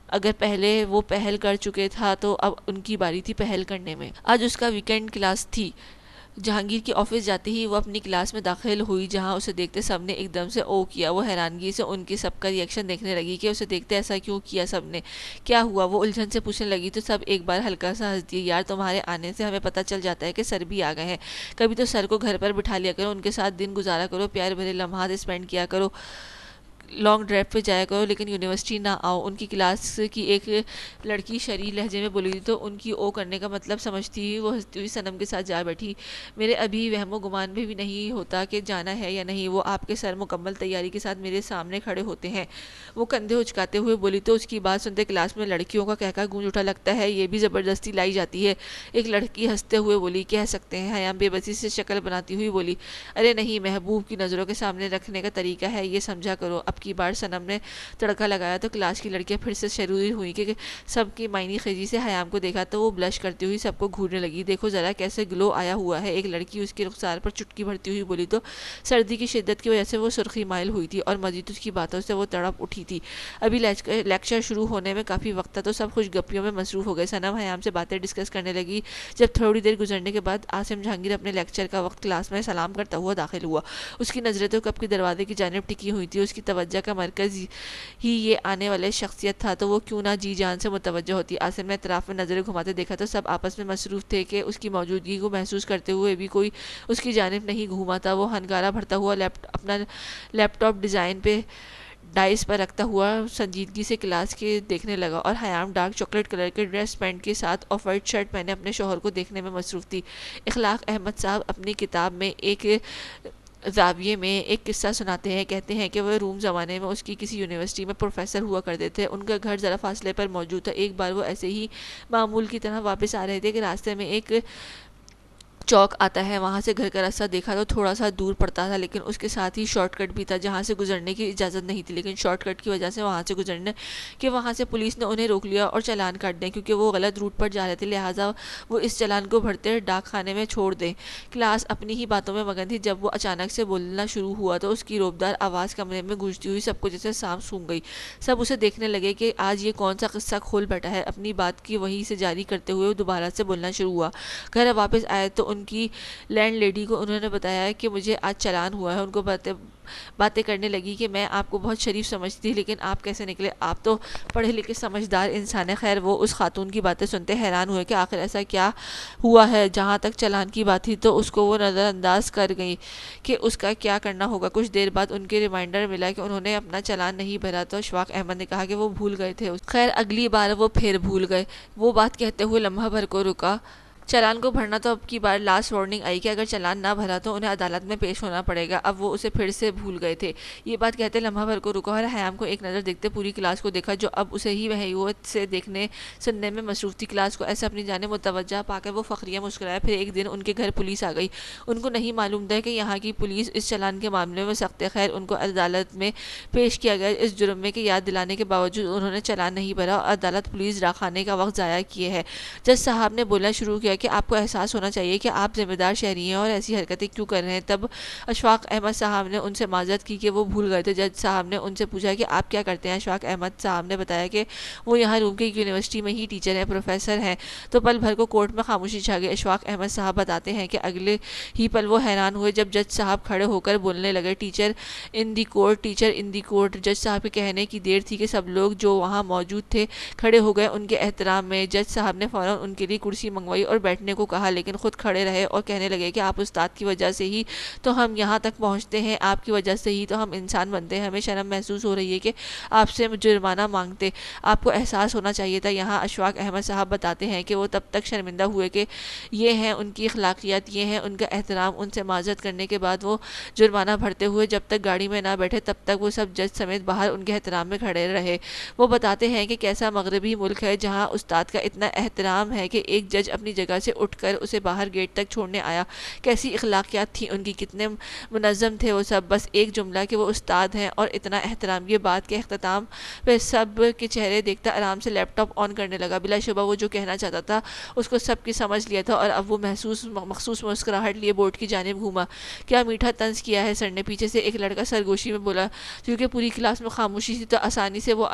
اگر پہلے وہ پہل کر چکے تھا تو اب ان کی باری تھی پہل کرنے میں۔ آج اس کا ویکنڈ کلاس تھی۔ جہانگیر کی آفس جاتے ہی وہ اپنی کلاس میں داخل ہوئی جہاں اسے دیکھتے سب نے ایک دم سے او کیا۔ وہ حیرانگی سے ان کی سب کا ری ایکشن دیکھنے لگی کہ اسے دیکھتے ایسا کیوں کیا سب نے، کیا ہوا؟ وہ الجھن سے پوچھنے لگی تو سب ایک بار ہلکا سا ہنس دیے۔ یار تمہارے آنے سے ہمیں پتہ چل جاتا ہے کہ سر بھی آ گئے ہیں، کبھی تو سر کو گھر پر بٹھا لیا کرو، ان کے ساتھ دن گزارا کرو، پیار بھرے لمحات اسپینڈ کیا کرو، لانگ ڈرائیو پہ جایا کرو، لیکن یونیورسٹی نہ آؤ۔ ان کی کلاس کی ایک لڑکی شرعی لہجے میں بولی تو ان کی او کرنے کا مطلب سمجھتی ہوئی وہ ہنستی ہوئی صنم کے ساتھ جا بیٹھی۔ میرے ابھی وہم و گمان میں بھی نہیں ہوتا کہ جانا ہے یا نہیں۔ وہ آپ کے سر مکمل تیاری کے ساتھ میرے سامنے کھڑے ہوتے ہیں۔ وہ کندھے اچکاتے ہوئے بولی تو اس کی بات سنتے کلاس میں لڑکیوں کا کہکا گونج اٹھا۔ لگتا ہے یہ بھی زبردستی لائی جاتی ہے، ایک لڑکی ہنستے ہوئے بولی۔ کہہ سکتے ہیں، حیام بے بسی سے شکل بناتی ہوئی بولی۔ ارے نہیں، محبوب کی نظروں کے سامنے رکھنے کا طریقہ ہے یہ، سمجھا کرو۔ اب کی بار صنم نے تڑکا لگایا تو کلاس کی لڑکیاں پھر سے شروع ہوئی کہ سب کی معنی خیزی سے حیام کو دیکھا تو وہ بلش کرتی ہوئی سب کو گھورنے لگی۔ دیکھو ذرا کیسے گلو آیا ہوا ہے، ایک لڑکی اس کے رخسار پر چٹکی بھرتی ہوئی بولی تو سردی کی شدت کی وجہ سے وہ سرخی مائل ہوئی تھی اور مزید اس کی باتوں سے وہ تڑپ اٹھی تھی۔ ابھی لیکچر شروع ہونے میں کافی وقت تھا تو سب خوش گپیوں میں مصروف ہو گئے۔ صنم حیام سے باتیں ڈسکس کرنے لگی۔ جب تھوڑی دیر گزرنے کے بعد عاصم جہانگیر اپنے لیکچر کا وقت کلاس میں سلام کرتا ہوا داخل ہوا۔ اس کی نظریں تو کب کی دروازے کی جانب ٹکی ہوئی تھی۔ اس کی توجہ کا مرکز ہی یہ آنے والے شخصیت تھا تو وہ کیوں نہ جی جان سے متوجہ ہوتی۔ عاصم نے اطراف میں نظریں گھماتے دیکھا تو سب آپس میں مصروف تھے کہ اس کی موجودگی کو محسوس کرتے ہوئے بھی کوئی اس کی جانب نہیں گھوما تھا۔ وہ ہنگارہ بھرتا ہوا اپنا لیپ ٹاپ ڈیزائن پہ ڈائس پر رکھتا ہوا سنجیدگی سے کلاس کے دیکھنے لگا اور حیام ڈارک چاکلیٹ کلر کے ڈریس پینٹ کے ساتھ آف وائٹ شرٹ پہنے اپنے شوہر کو دیکھنے میں مصروف تھی۔ اخلاق احمد صاحب اپنی کتاب میں ایک زاویے میں ایک قصہ سناتے ہیں۔ کہتے ہیں کہ وہ روم زمانے میں اس کی کسی یونیورسٹی میں پروفیسر ہوا کرتے تھے۔ ان کا گھر ذرا فاصلے پر موجود تھا۔ ایک بار وہ ایسے ہی معمول کی طرح واپس آ رہے تھے کہ راستے میں ایک چوک آتا ہے، وہاں سے گھر کا راستہ دیکھا تو تھوڑا سا دور پڑتا تھا لیکن اس کے ساتھ ہی شارٹ کٹ بھی تھا جہاں سے گزرنے کی اجازت نہیں تھی، لیکن شارٹ کٹ کی وجہ سے وہاں سے گزرنے کہ وہاں سے پولیس نے انہیں روک لیا اور چالان کاٹ دیں کیونکہ وہ غلط روٹ پر جا رہے تھے، لہٰذا وہ اس چالان کو بھرتے ڈاک خانے میں چھوڑ دیں۔ کلاس اپنی ہی باتوں میں مگن تھی جب وہ اچانک سے بولنا شروع ہوا تو اس کی روبدار آواز کمرے میں گونجتی ہوئی سب کو جیسے سانپ سونگھ گئی۔ سب اسے دیکھنے لگے کہ آج یہ کون سا قصہ کھول بیٹھا ہے۔ اپنی بات کی وہیں سے جاری کرتے ہوئے وہ دوبارہ سے بولنا شروع ہوا۔ گھر واپس آئے تو ان کی لینڈ لیڈی کو انہوں نے بتایا کہ مجھے آج چالان ہوا ہے۔ ان کو باتیں کرنے لگی کہ میں آپ کو بہت شریف سمجھتی تھی لیکن آپ کیسے نکلے، آپ تو پڑھے لکھے سمجھدار انسان ہیں۔ خیر، وہ اس خاتون کی باتیں سنتے حیران ہوئے کہ آخر ایسا کیا ہوا ہے۔ جہاں تک چالان کی بات تھی تو اس کو وہ نظر انداز کر گئی کہ اس کا کیا کرنا ہوگا۔ کچھ دیر بعد ان کے ریمائنڈر ملا کہ انہوں نے اپنا چالان نہیں بھرا تو اشفاق احمد نے کہا کہ وہ بھول گئے تھے۔ خیر، اگلی بار وہ پھر بھول گئے۔ وہ بات کہتے ہوئے لمحہ بھر کو رکا۔ چالان کو بھرنا تو اب کی بار لاسٹ وارننگ آئی کہ اگر چالان نہ بھرا تو انہیں عدالت میں پیش ہونا پڑے گا۔ اب وہ اسے پھر سے بھول گئے تھے۔ یہ بات کہتے لمحہ بھر کو رکا اور حیام کو ایک نظر دیکھتے پوری کلاس کو دیکھا جو اب اسے ہی وحیوت سے دیکھنے سننے میں مصروف تھی۔ کلاس کو ایسے اپنی جانب متوجہ پا کر وہ فخریہ مسکرایا۔ پھر ایک دن ان کے گھر پولیس آ گئی۔ ان کو نہیں معلوم تھا کہ یہاں کی پولیس اس چالان کے معاملے میں سخت ہے۔ خیر، ان کو عدالت میں پیش کیا گیا اس جرم میں کہ یاد دلانے کے باوجود انہوں نے چالان نہیں بھرا اور عدالت پولیس ڈاکخانے کا وقت ضائع کیے ہے۔ جج صاحب نے بولنا شروع کیا کہ آپ کو احساس ہونا چاہیے کہ آپ ذمہ دار شہری ہیں اور ایسی حرکتیں کیوں کر رہے ہیں۔ تب اشفاق احمد صاحب نے ان سے معذرت کی کہ وہ بھول گئے تھے۔ جج صاحب نے ان سے پوچھا کہ آپ کیا کرتے ہیں؟ اشفاق احمد صاحب نے بتایا کہ وہ یہاں روم کے یونیورسٹی میں ہی ٹیچر ہیں، پروفیسر ہیں۔ تو پل بھر کو کورٹ میں خاموشی چھا گئی۔ اشفاق احمد صاحب بتاتے ہیں کہ اگلے ہی پل وہ حیران ہوئے جب جج صاحب کھڑے ہو کر بولنے لگے، teacher in the court, teacher in the court. جج صاحب کے کہنے کی دیر تھی کہ سب لوگ جو وہاں موجود تھے کھڑے ہو گئے۔ ان کے احترام میں جج صاحب نے فوراً ان کے لیے کرسی منگوائی اور بیٹھنے کو کہا لیکن خود کھڑے رہے اور کہنے لگے کہ آپ استاد کی وجہ سے ہی تو ہم یہاں تک پہنچتے ہیں، آپ کی وجہ سے ہی تو ہم انسان بنتے ہیں، ہمیں شرم محسوس ہو رہی ہے کہ آپ سے جرمانہ مانگتے، آپ کو احساس ہونا چاہیے تھا۔ یہاں اشفاق احمد صاحب بتاتے ہیں کہ وہ تب تک شرمندہ ہوئے کہ یہ ہیں ان کی اخلاقیات، یہ ہیں ان کا احترام، ان سے معذرت کرنے کے بعد وہ جرمانہ بھرتے ہوئے جب تک گاڑی میں نہ بیٹھے تب تک وہ سب جج سمیت باہر ان کے احترام میں کھڑے رہے۔ وہ بتاتے ہیں کہ کیسا مغربی ملک ہے جہاں استاد کا اتنا احترام ہے کہ ایک جج اپنی جگہ سے اٹھ کر اسے باہر گیٹ تک چھوڑنے آیا۔ کیسی اخلاقیات تھی ان کی، کتنے منظم تھے وہ سب، بس ایک جملہ کہ وہ استاد ہیں اور اتنا احترام۔ یہ بات کے اختتام پہ سب کے چہرے دیکھتا آرام سے لیپ ٹاپ آن کرنے لگا۔ بلا شبہ وہ جو کہنا چاہتا تھا اس کو سب کی سمجھ لیا تھا اور اب وہ مخصوص مسکراہٹ لیے بورڈ کی جانب گھوما۔ کیا میٹھا طنز کیا ہے سر نے، پیچھے سے ایک لڑکا سرگوشی میں بولا۔ کیونکہ پوری کلاس میں خاموشی تھی تو آسانی سے وہ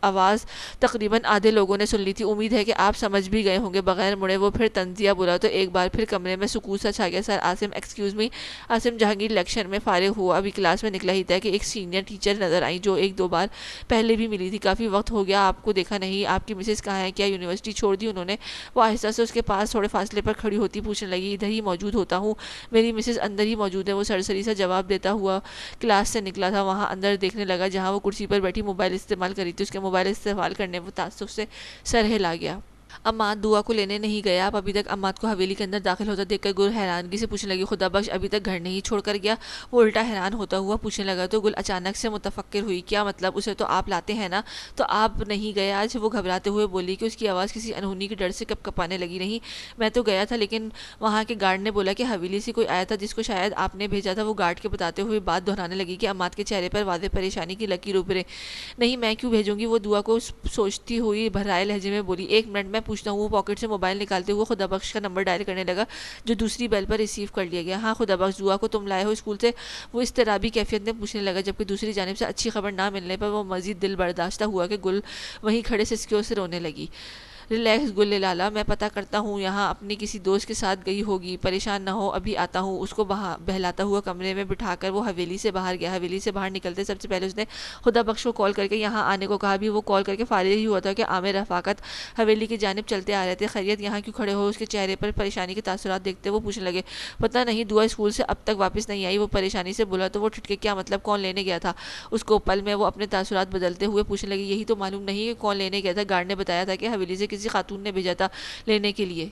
آواز تقریباً آدھے لوگوں نے سن لی تھی۔ امید ہے کہ آپ سمجھ بھی گئے ہوں گے۔ بغیر مڑے وہ پھر طنزیہ بولا تو ایک بار پھر کمرے میں سکوت سا چھا گیا۔ Sir Asim excuse me. Asim Jahangir lecture میں فارغ ہوا، ابھی کلاس میں نکلا ہی تھا کہ ایک سینئر ٹیچر نظر آئی جو ایک دو بار پہلے بھی ملی تھی۔ کافی وقت ہو گیا آپ کو دیکھا نہیں، آپ کی مسز کہاں ہے، کیا یونیورسٹی چھوڑ دی انہوں نے؟ وہ آہستہ سے اس کے پاس تھوڑے فاصلے پر کھڑی ہوتی پوچھنے لگی۔ ادھر ہی موجود ہوتا ہوں، میری مسز اندر ہی موجود ہے۔ وہ سرسری سا جواب دیتا ہوا کلاس سے نکلا تھا، وہاں اندر دیکھنے لگا جہاں وہ کرسی پر بیٹھی موبائل استعمال کری تھی۔ اس کے موبائل استعمال کرنے وہ تعصب سے سر ہلا گیا۔ اماد دعا کو لینے نہیں گئے آپ؟ ابھی تک اماد کو حویلی کے اندر داخل ہوتا دیکھ کر گل حیرانگی سے پوچھنے لگی۔ خدا بخش ابھی تک گھر نہیں چھوڑ کر گیا؟ وہ الٹا حیران ہوتا ہوا پوچھنے لگا تو گل اچانک سے متفکر ہوئی۔ کیا مطلب؟ اسے تو آپ لاتے ہیں نا، تو آپ نہیں گئے آج؟ وہ گھبراتے ہوئے بولی کہ اس کی آواز کسی انہونی کے ڈر سے کپ کپانے لگی۔ نہیں میں تو گیا تھا، لیکن وہاں کے گارڈ نے بولا کہ حویلی سے کوئی آیا تھا جس کو شاید آپ نے بھیجا تھا۔ وہ گارڈ کے بتاتے ہوئے بات دہرانے لگی کہ اماد کے چہرے پر واضح پریشانی کی لکیر ابھرے۔ نہیں میں کیوں بھیجوں گی؟ وہ دعا کو سوچتی ہوئی بھرائے لہجے میں بولی۔ ایک منٹ میں پوچھتا ہوں۔ وہ پاکٹ سے موبائل نکالتے ہوئے خدا بخش کا نمبر ڈائل کرنے لگا جو دوسری بیل پر ریسیو کر لیا گیا۔ ہاں خدا بخش، دعا کو تم لائے ہو اسکول سے؟ وہ اضطرابی کیفیت میں پوچھنے لگا، جبکہ دوسری جانب سے اچھی خبر نہ ملنے پر وہ مزید دل برداشتہ ہوا کہ گل وہیں کھڑے سسکیوں سے رونے لگی۔ ریلیکس گل لالا، میں پتہ کرتا ہوں، یہاں اپنی کسی دوست کے ساتھ گئی ہوگی، پریشان نہ ہو، ابھی آتا ہوں۔ اس کو بہلاتا ہوا کمرے میں بٹھا کر وہ حویلی سے باہر گیا۔ حویلی سے باہر نکلتے سب سے پہلے اس نے خدا بخش کو کال کر کے یہاں آنے کو کہا۔ بھی وہ کال کر کے فارغ ہی ہوا تھا کہ عامر رفاقت حویلی کی جانب چلتے آ رہے تھے۔ خیریت، یہاں کیوں کھڑے ہو؟ اس کے چہرے پر پریشانی کے تاثرات دیکھتے وہ پوچھنے لگے۔ پتہ نہیں، دعا اسکول سے اب تک واپس نہیں آئی، وہ پریشانی سے بولا تو وہ ٹھٹکے۔ کیا مطلب؟ کون لینے گیا تھا اس کو؟ پل میں وہ اپنے تاثرات بدلتے ہوئے پوچھنے لگی۔ یہی تو معلوم نہیں کہ کون لینے گیا تھا؟ گارڈ نے بتایا تھا کہ حویلی سے کسی خاتون نے بھیجا تھا لینے کے لیے۔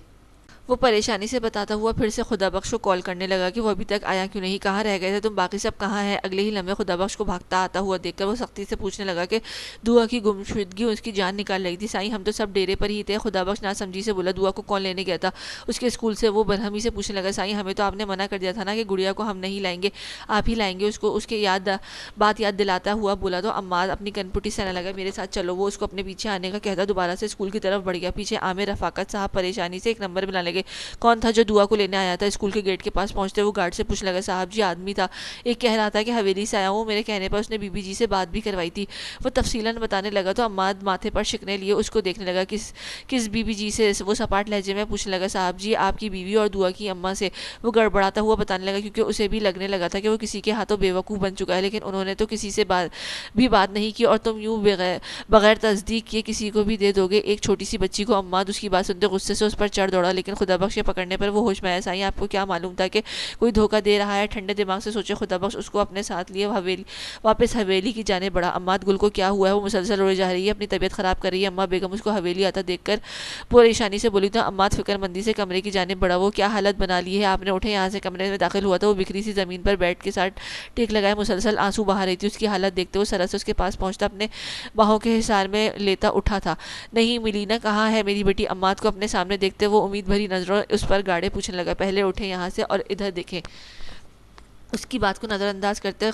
وہ پریشانی سے بتاتا ہوا پھر سے خدا بخش کو کال کرنے لگا کہ وہ ابھی تک آیا کیوں نہیں، کہاں رہ گئے تھے تم، باقی سب کہاں ہیں؟ اگلے ہی لمحے خدا بخش کو بھاگتا آتا ہوا دیکھ کر وہ سختی سے پوچھنے لگا کہ دعا کی گمشدگی اس کی جان نکال رہی تھی۔ سائیں ہم تو سب ڈیرے پر ہی تھے۔ خدا بخش ناسمجھی سے بولا۔ دعا کو کون لینے گیا تھا اس کے اسکول سے؟ وہ برہمی سے پوچھنے لگا۔ سائیں ہمیں تو آپ نے منع کر دیا تھا نا کہ گڑیا کو ہم نہیں لائیں گے، آپ ہی لائیں گے اس کو۔ اس کے بات یاد دلاتا ہوا بولا تو اماد اپنی کنپٹی سے آنے لگا۔ میرے ساتھ چلو۔ وہ اس کو اپنے پیچھے آنے کا کہتا دوبارہ سے اسکول کی طرف بڑھ گیا۔ پیچھے عامر رفاقت صاحب پریشانی سے ایک نمبر ملا لگے۔ کون تھا جو دعا کو لینے آیا تھا؟ اسکول کے گیٹ کے پاس پہنچتے وہ گارڈ سے پوچھنے لگا۔ صاحب جی آدمی تھا، ایک کہہ رہا تھا کہ حویلی سے آیا ہوں، میرے کہنے پر اس نے بی بی جی سے بات بھی کروائی تھی۔ وہ تفصیلاً بتانے لگا تو اماد ماتھے پر شکنے لیے اس کو دیکھنے لگا۔ کس بی بی جی سے؟ وہ سپاٹ لہجے میں پوچھنے لگا۔ صاحب جی آپ کی بیوی اور دعا کی اماں سے۔ وہ گڑبڑاتا ہوا بتانے لگا کیونکہ اسے بھی لگنے لگا تھا کہ وہ کسی کے ہاتھوں بے وقوف بن چکا ہے، لیکن انہوں نے تو کسی سے بھی بات نہیں کی اور تم یوں بغیر تصدیق کیے کسی کو بھی دے دو گے ایک چھوٹی سی بچی کو؟ اماد اس کی بات سنتے غصے سے اس پر چڑھ دوڑا، لیکن خدا بخش کے پکڑنے پر وہ ہوش میں آیا۔ سائیں آپ کو کیا معلوم تھا کہ کوئی دھوکہ دے رہا ہے؟ ٹھنڈے دماغ سے سوچے خدا بخش اس کو اپنے ساتھ لیے واپس حویلی کی جانب بڑھا۔ اماد گل کو کیا ہوا ہے؟ وہ مسلسل روئے جا رہی ہے، اپنی طبیعت خراب کر رہی ہے۔ اماں بیگم اس کو حویلی آتا دیکھ کر پریشانی سے بولی تو اماد فکر مندی سے کمرے کی جانب بڑھا۔ وہ کیا حالت بنا لی ہے آپ نے؟ اٹھے یہاں سے۔ کمرے میں داخل ہوا تو وہ بکھری سی زمین پر بیٹھ کے ساتھ ٹیک لگائے مسلسل آنسو بہا رہی تھی۔ اس کی حالت دیکھتے وہ سرس اس کے پاس پہنچتا اپنے باہوں کے حصار میں لیتا اٹھا تھا۔ نہیں ملینا کہاں ہے میری بیٹی؟ اماد کو اپنے سامنے دیکھتے وہ امید بھری نظروں اس پر گاڑے پوچھنے لگا۔ پہلے اٹھے یہاں سے اور ادھر دیکھیں۔ اس کی بات کو نظر انداز کرتے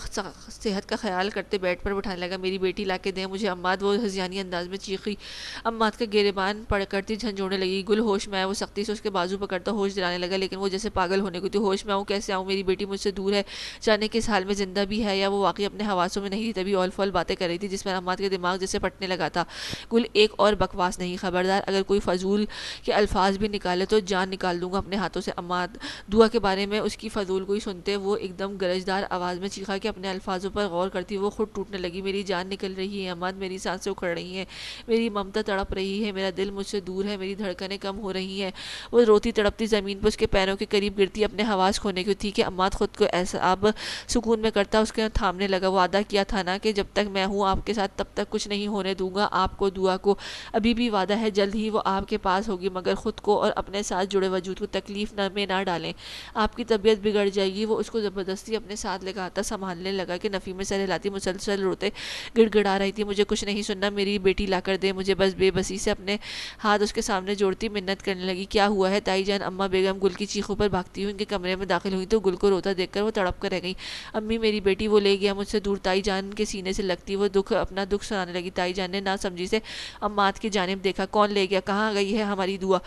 صحت کا خیال کرتے بیڈ پر بٹھانے لگا۔ میری بیٹی لا کے دیں مجھے اماد، وہ ہذیانی انداز میں چیخی۔ اماد کا گریبان پڑ کرتی جھنجھوڑنے لگی۔ گل ہوش میں آیا، وہ سختی سے اس کے بازو پکڑتا ہوش دلانے لگا، لیکن وہ جیسے پاگل ہونے کو تھی۔ ہوش میں آؤں کیسے آؤں؟ میری بیٹی مجھ سے دور ہے، جانے کس حال میں زندہ بھی ہے یا وہ واقعی اپنے حواسوں میں نہیں تھی؟ تبھی اول فول باتیں کر رہی تھی جس میں اماد کے دماغ جیسے پھٹنے لگا تھا۔ گل ایک اور بکواس نہیں، خبردار اگر کوئی فضول کے الفاظ بھی نکالے تو جان نکال دوں گا اپنے ہاتھوں سے۔ اماد دعا کے بارے میں اس کی فضول کوئی سنتے وہ ایک دم بیگم گرجدار آواز میں چیخا کہ اپنے الفاظوں پر غور کرتی وہ خود ٹوٹنے لگی۔ میری جان نکل رہی ہے عماد، میری سانسیں اکھڑ رہی ہیں، میری ممتا تڑپ رہی ہے، میرا دل مجھ سے دور ہے، میری دھڑکنیں کم ہو رہی ہیں۔ وہ روتی تڑپتی زمین پر اس کے پیروں کے قریب گرتی اپنے حواس کھونے کی تھی کہ عماد خود کو ایسا اب سکون میں کرتا اس کے تھامنے لگا۔ وعدہ کیا تھا نا کہ جب تک میں ہوں آپ کے ساتھ تب تک کچھ نہیں ہونے دوں گا آپ کو، دعا کو۔ ابھی بھی وعدہ ہے جلد ہی وہ آپ کے پاس ہوگی، مگر خود کو اور اپنے ساتھ جڑے وجود کو تکلیف میں نہ ڈالیں، آپ کی طبیعت بگڑ جائے گی۔ وہ اس کو زبردستی اپنے ساتھ لگاتا سنبھالنے لگا کہ نفی میں سر ہلاتی مسلسل روتے گڑ گڑا رہی تھی۔ مجھے کچھ نہیں سننا، میری بیٹی لا کر دے مجھے، بس بے بسی سے اپنے ہاتھ اس کے سامنے جوڑتی منت کرنے لگی۔ کیا ہوا ہے تائی جان؟ اماں بیگم گل کی چیخوں پر بھاگتی ہوئی ان کے کمرے میں داخل ہوئی تو گل کو روتا دیکھ کر وہ تڑپ کر رہ گئی۔ امی میری بیٹی وہ لے گیا مجھ سے دور۔ تائی جان کے سینے سے لگتی وہ اپنا دکھ سنانے لگی۔ تائی جان نے نہ سمجھی سے عماد کی جانب دیکھا۔ کون لے گیا؟ کہاں گئی ہے ہماری دعا؟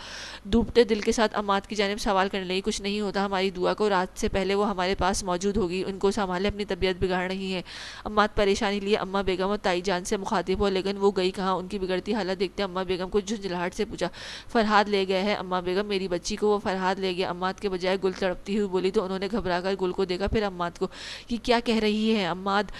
ڈوبتے دل کے ساتھ عماد کی جانب سوال کرنے لگی۔ کچھ نہیں ہوتا ہماری دعا کو، رات سے پہلے وہ ہمارے پاس موجود ہوگی، ان کو سنبھالے، اپنی طبیعت بگاڑ رہی ہے۔ عماد پریشانی لیے اماں بیگم اور تائی جان سے مخاطب ہوا، لیکن وہ گئی کہاں؟ ان کی بگڑتی حالت دیکھتے اماں بیگم کو جھنجھلاہٹ سے پوچھا، فرہاد لے گئے ہیں اماں بیگم میری بچی کو؟ وہ فرہاد لے گیا عماد کے بجائے گل تڑپتی ہوئی بولی تو انہوں نے گھبرا کر گل کو دیکھا، پھر عماد کو۔ یہ کیا کہہ رہی ہے عماد؟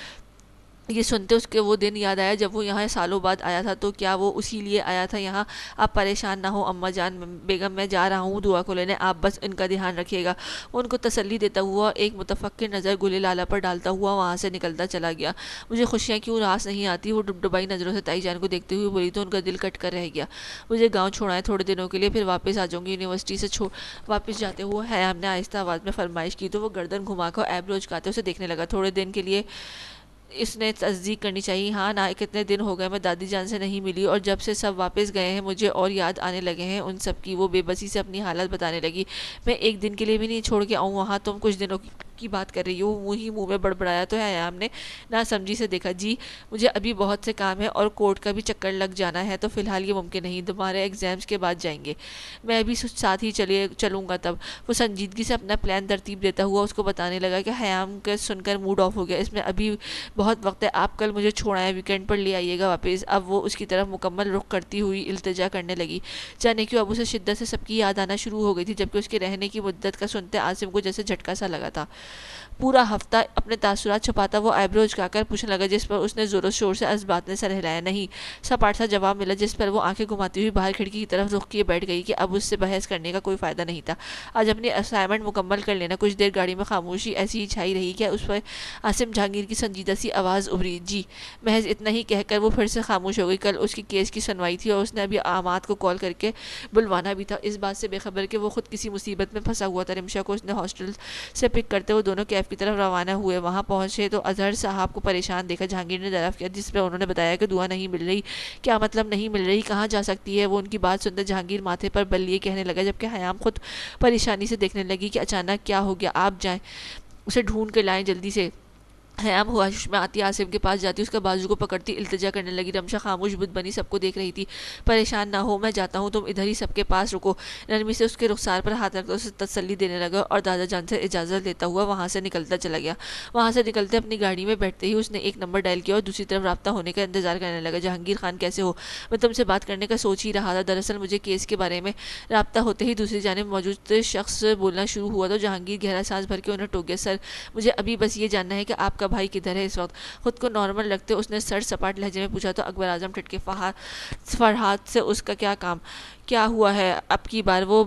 یہ سنتے اس کے وہ دن یاد آیا جب وہ یہاں سالوں بعد آیا تھا۔ تو کیا وہ اسی لیے آیا تھا یہاں؟ آپ پریشان نہ ہو اماں جان بیگم، میں جا رہا ہوں دعا کو لینے، آپ بس ان کا دھیان رکھیے گا۔ وہ ان کو تسلی دیتا ہوا ایک متفکر نظر گل لالا پر ڈالتا ہوا وہاں سے نکلتا چلا گیا۔ مجھے خوشیاں کیوں راس نہیں آتی؟ وہ ڈبڈبائی نظروں سے تائی جان کو دیکھتے ہوئے بولی تو ان کا دل کٹ کر رہ گیا۔ مجھے گاؤں چھوڑائیں تھوڑے دنوں کے لیے، پھر واپس آ جاؤں گی۔ یونیورسٹی سے واپس جاتے ہوئے حیام نے آہستہ آواز میں فرمائش کی تو وہ گردن گھما کر ایبرو اچکاتے اسے دیکھنے لگا۔ تھوڑے دن کے لیے اس نے تصدیق کرنی چاہیے۔ ہاں نا، کتنے دن ہو گئے میں دادی جان سے نہیں ملی، اور جب سے سب واپس گئے ہیں مجھے اور یاد آنے لگے ہیں ان سب کی۔ وہ بے بسی سے اپنی حالت بتانے لگی۔ میں ایک دن کے لیے بھی نہیں چھوڑ کے آؤں وہاں، تم کچھ دنوں کی بات کر رہی ہو؟ منہ میں بڑبڑایا تو حیام نے نہ سمجھی سے دیکھا۔ جی مجھے ابھی بہت سے کام ہے اور کورٹ کا بھی چکر لگ جانا ہے، تو فی الحال یہ ممکن نہیں، تمہارے ایگزامز کے بعد جائیں گے، میں بھی ساتھ ہی چلوں گا تب۔ وہ سنجیدگی سے اپنا پلان ترتیب دیتا ہوا اس کو بتانے لگا کہ حیام کا سن کر موڈ آف ہو گیا۔ اس میں ابھی بہت وقت ہے، آپ کل مجھے چھوڑ آئے، ویکینڈ پر لے آئیے گا واپس۔ اب وہ اس کی طرف مکمل رخ کرتی ہوئی التجا کرنے لگی۔ جانے کیوں اب اسے شدت سے سب کی یاد آنا شروع ہو گئی تھی، جبکہ اس کے رہنے کی مدت کا سنتے عاصم کو جیسے جھٹکا سا لگا تھا۔ پورا ہفتہ اپنے تاثرات چھپاتا وہ آئیبرو اچکا کر پوچھنے لگا، جس پر اس نے زور و شور سے اسبات نے سر ہلایا۔ نہیں، سپاٹ سا جواب ملا، جس پر وہ آنکھیں گھماتی ہوئی باہر کھڑکی کی طرف رخ کیے بیٹھ گئی کہ اب اس سے بحث کرنے کا کوئی فائدہ نہیں تھا۔ آج اپنی اسائنمنٹ مکمل کر لینا۔ کچھ دیر گاڑی میں خاموشی ایسی ہی چھائی رہی کہ اس پر عاصم جہانگیر کی سنجیدہ سی آواز ابھری، جی۔ محض اتنا ہی کہہ کر وہ پھر سے خاموش ہو گئی۔ کل اس کی کیس کی سنوائی تھی اور اس نے ابھی عماد کو کال کر کے بلوانا بھی تھا، اس بات سے بے خبر کہ وہ خود کسی مصیبت میں پھنسا ہوا تھا۔ رمشا کو اس نے ہاسٹل سے پک کرتے وہ دونوں کیف کی طرف روانہ ہوئے۔ وہاں پہنچے تو اظہر صاحب کو پریشان دیکھا۔ جہانگیر نے دریافت کیا، جس پہ انہوں نے بتایا کہ دعا نہیں مل رہی۔ کیا مطلب نہیں مل رہی؟ کہاں جا سکتی ہے وہ؟ ان کی بات سنتے جہانگیر ماتھے پر بل لیے کہنے لگا، جبکہ حیام خود پریشانی سے دیکھنے لگی کہ اچانک کیا ہو گیا، آپ جائیں اسے ڈھونڈ کے لائیں جلدی سے۔ حیام ہوش میں آتی عاصم کے پاس جاتی اس کا بازو کو پکڑتی التجا کرنے لگی۔ رمشا خاموش بت بنی سب کو دیکھ رہی تھی۔ پریشان نہ ہو، میں جاتا ہوں، تم ادھر ہی سب کے پاس رکو۔ نرمی سے اس کے رخسار پر ہاتھ رکھتا اسے تسلی دینے لگا اور دادا جان سے اجازت لیتا ہوا وہاں سے نکلتا چلا گیا۔ وہاں سے نکلتے اپنی گاڑی میں بیٹھتے ہی اس نے ایک نمبر ڈائل کیا اور دوسری طرف رابطہ ہونے کا انتظار کرنے لگا۔ جہانگیر خان کیسے ہو؟ میں تم سے بات کرنے کا سوچ ہی رہا تھا، دراصل مجھے کیس کے بارے میں۔ رابطہ ہوتے ہی دوسری جانب موجود شخص بولنا شروع ہوا تو جہانگیر گہرا سانس بھر کے انہیں ٹوک گیا۔ سر، مجھے ابھی بس یہ جاننا ہے کہ آپ کا بھائی کدھر ہے اس وقت؟ خود کو نارمل رکھتے اس نے سر سپاٹ لہجے میں پوچھا تو اکبر اعظم ٹھٹکے۔ فرہاد سے اس کا کیا کام؟ کیا ہوا ہے اب کی بار؟ وہ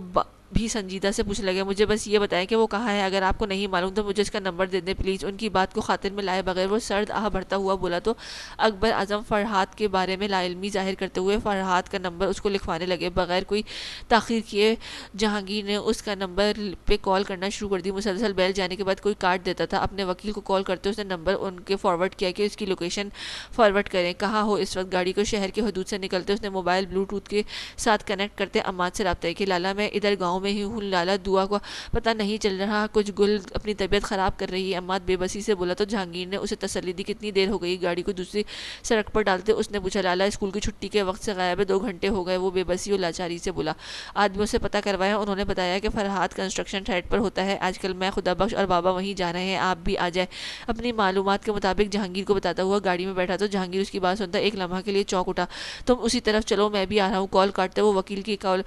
بھی سنجیدہ سے پوچھنے لگے۔ مجھے بس یہ بتائیں کہ وہ کہاں ہے، اگر آپ کو نہیں معلوم تو مجھے اس کا نمبر دے دیں پلیز۔ ان کی بات کو خاطر میں لائے بغیر وہ سرد آہ بھرتا ہوا بولا تو اکبر اعظم فرہاد کے بارے میں لا علمی ظاہر کرتے ہوئے فرہاد کا نمبر اس کو لکھوانے لگے۔ بغیر کوئی تاخیر کیے جہانگیر نے اس کا نمبر پہ کال کرنا شروع کر دی۔ مسلسل بیل جانے کے بعد کوئی کاٹ دیتا تھا۔ اپنے وکیل کو کال کرتے اس نے نمبر ان کے فارورڈ کیا کہ اس کی لوکیشن فارورڈ کریں۔ کہاں ہو اس وقت؟ گاڑی کو شہر کے حدود سے نکلتے اس نے موبائل بلوٹوتھ کے ساتھ کنیکٹ کرتے عماد سے رابطہ کہ لالا میں ادھر گاؤں میں ہی ہوں، لالا دعا کو پتہ نہیں چل رہا، کچھ گل اپنی طبیعت خراب کر رہی ہے، عماد بے بسی سے بولا تو جہانگیر نے اسے تسلی دی۔ کتنی دیر ہو گئی؟ گاڑی کو دوسری سڑک پر ڈالتے اس نے پوچھا۔ لالا اسکول کی چھٹی کے وقت سے غائب ہے، 2 گھنٹے ہو گئے، وہ بے بسی اور لاچاری سے بولا۔ آدمیوں سے پتہ کروایا، انہوں نے بتایا کہ فرہاد کنسٹرکشن سائٹ پر ہوتا ہے آج کل، میں خدا بخش اور بابا وہیں جا رہے ہیں، آپ بھی آ جائیں۔ اپنی معلومات کے مطابق جہانگیر کو بتاتا ہوا گاڑی میں بیٹھا تو جہانگیر اس کی بات سنتا ایک لمحہ کے لیے چونک اٹھا۔ تم اسی طرف چلو، میں بھی آ رہا ہوں۔ کال کاٹتے وہ وکیل کی کال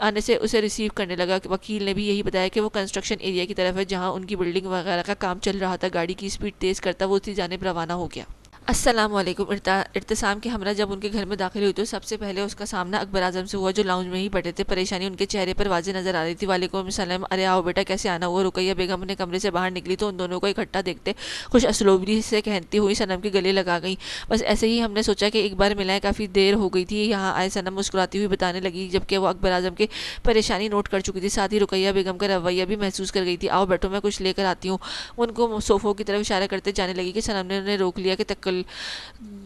آنے سے اسے ریسیو کرنے جانے لگا۔ وکیل نے بھی یہی بتایا کہ وہ کنسٹرکشن ایریا کی طرف ہے جہاں ان کی بلڈنگ وغیرہ کا کام چل رہا تھا۔ گاڑی کی سپیڈ تیز کرتا وہ اسی جانب روانہ ہو گیا۔ السلام علیکم۔ ارتسام کے ہمراہ جب ان کے گھر میں داخل ہوئی تو سب سے پہلے اس کا سامنا اکبر اعظم سے ہوا، جو لاؤنج میں ہی بیٹھے تھے۔ پریشانی ان کے چہرے پر واضح نظر آ رہی تھی۔ وعلیکم السلام، ارے آؤ بیٹا، کیسے آنا ہوا؟ رقیہ بیگم نے کمرے سے باہر نکلی تو ان دونوں کو اکٹھا دیکھتے خوش اسلوبی سے کہتی ہوئی صنم کے گلے لگا گئیں، بس ایسے ہی ہم نے سوچا کہ ایک بار ملائیں، کافی دیر ہو گئی تھی یہاں آئے۔ صنم مسکراتی ہوئی بتانے لگی، جبکہ وہ اکبر اعظم کی پریشانی نوٹ کر چکی تھی، ساتھ ہی رقیہ بیگم کا رویہ بھی محسوس کر گئی تھی۔ آؤ بیٹھو، میں کچھ لے کر آتی ہوں۔ ان کو صوفوں کی طرف اشارہ کرتے جانے لگی کہ صنم نے انہیں روک لیا کہ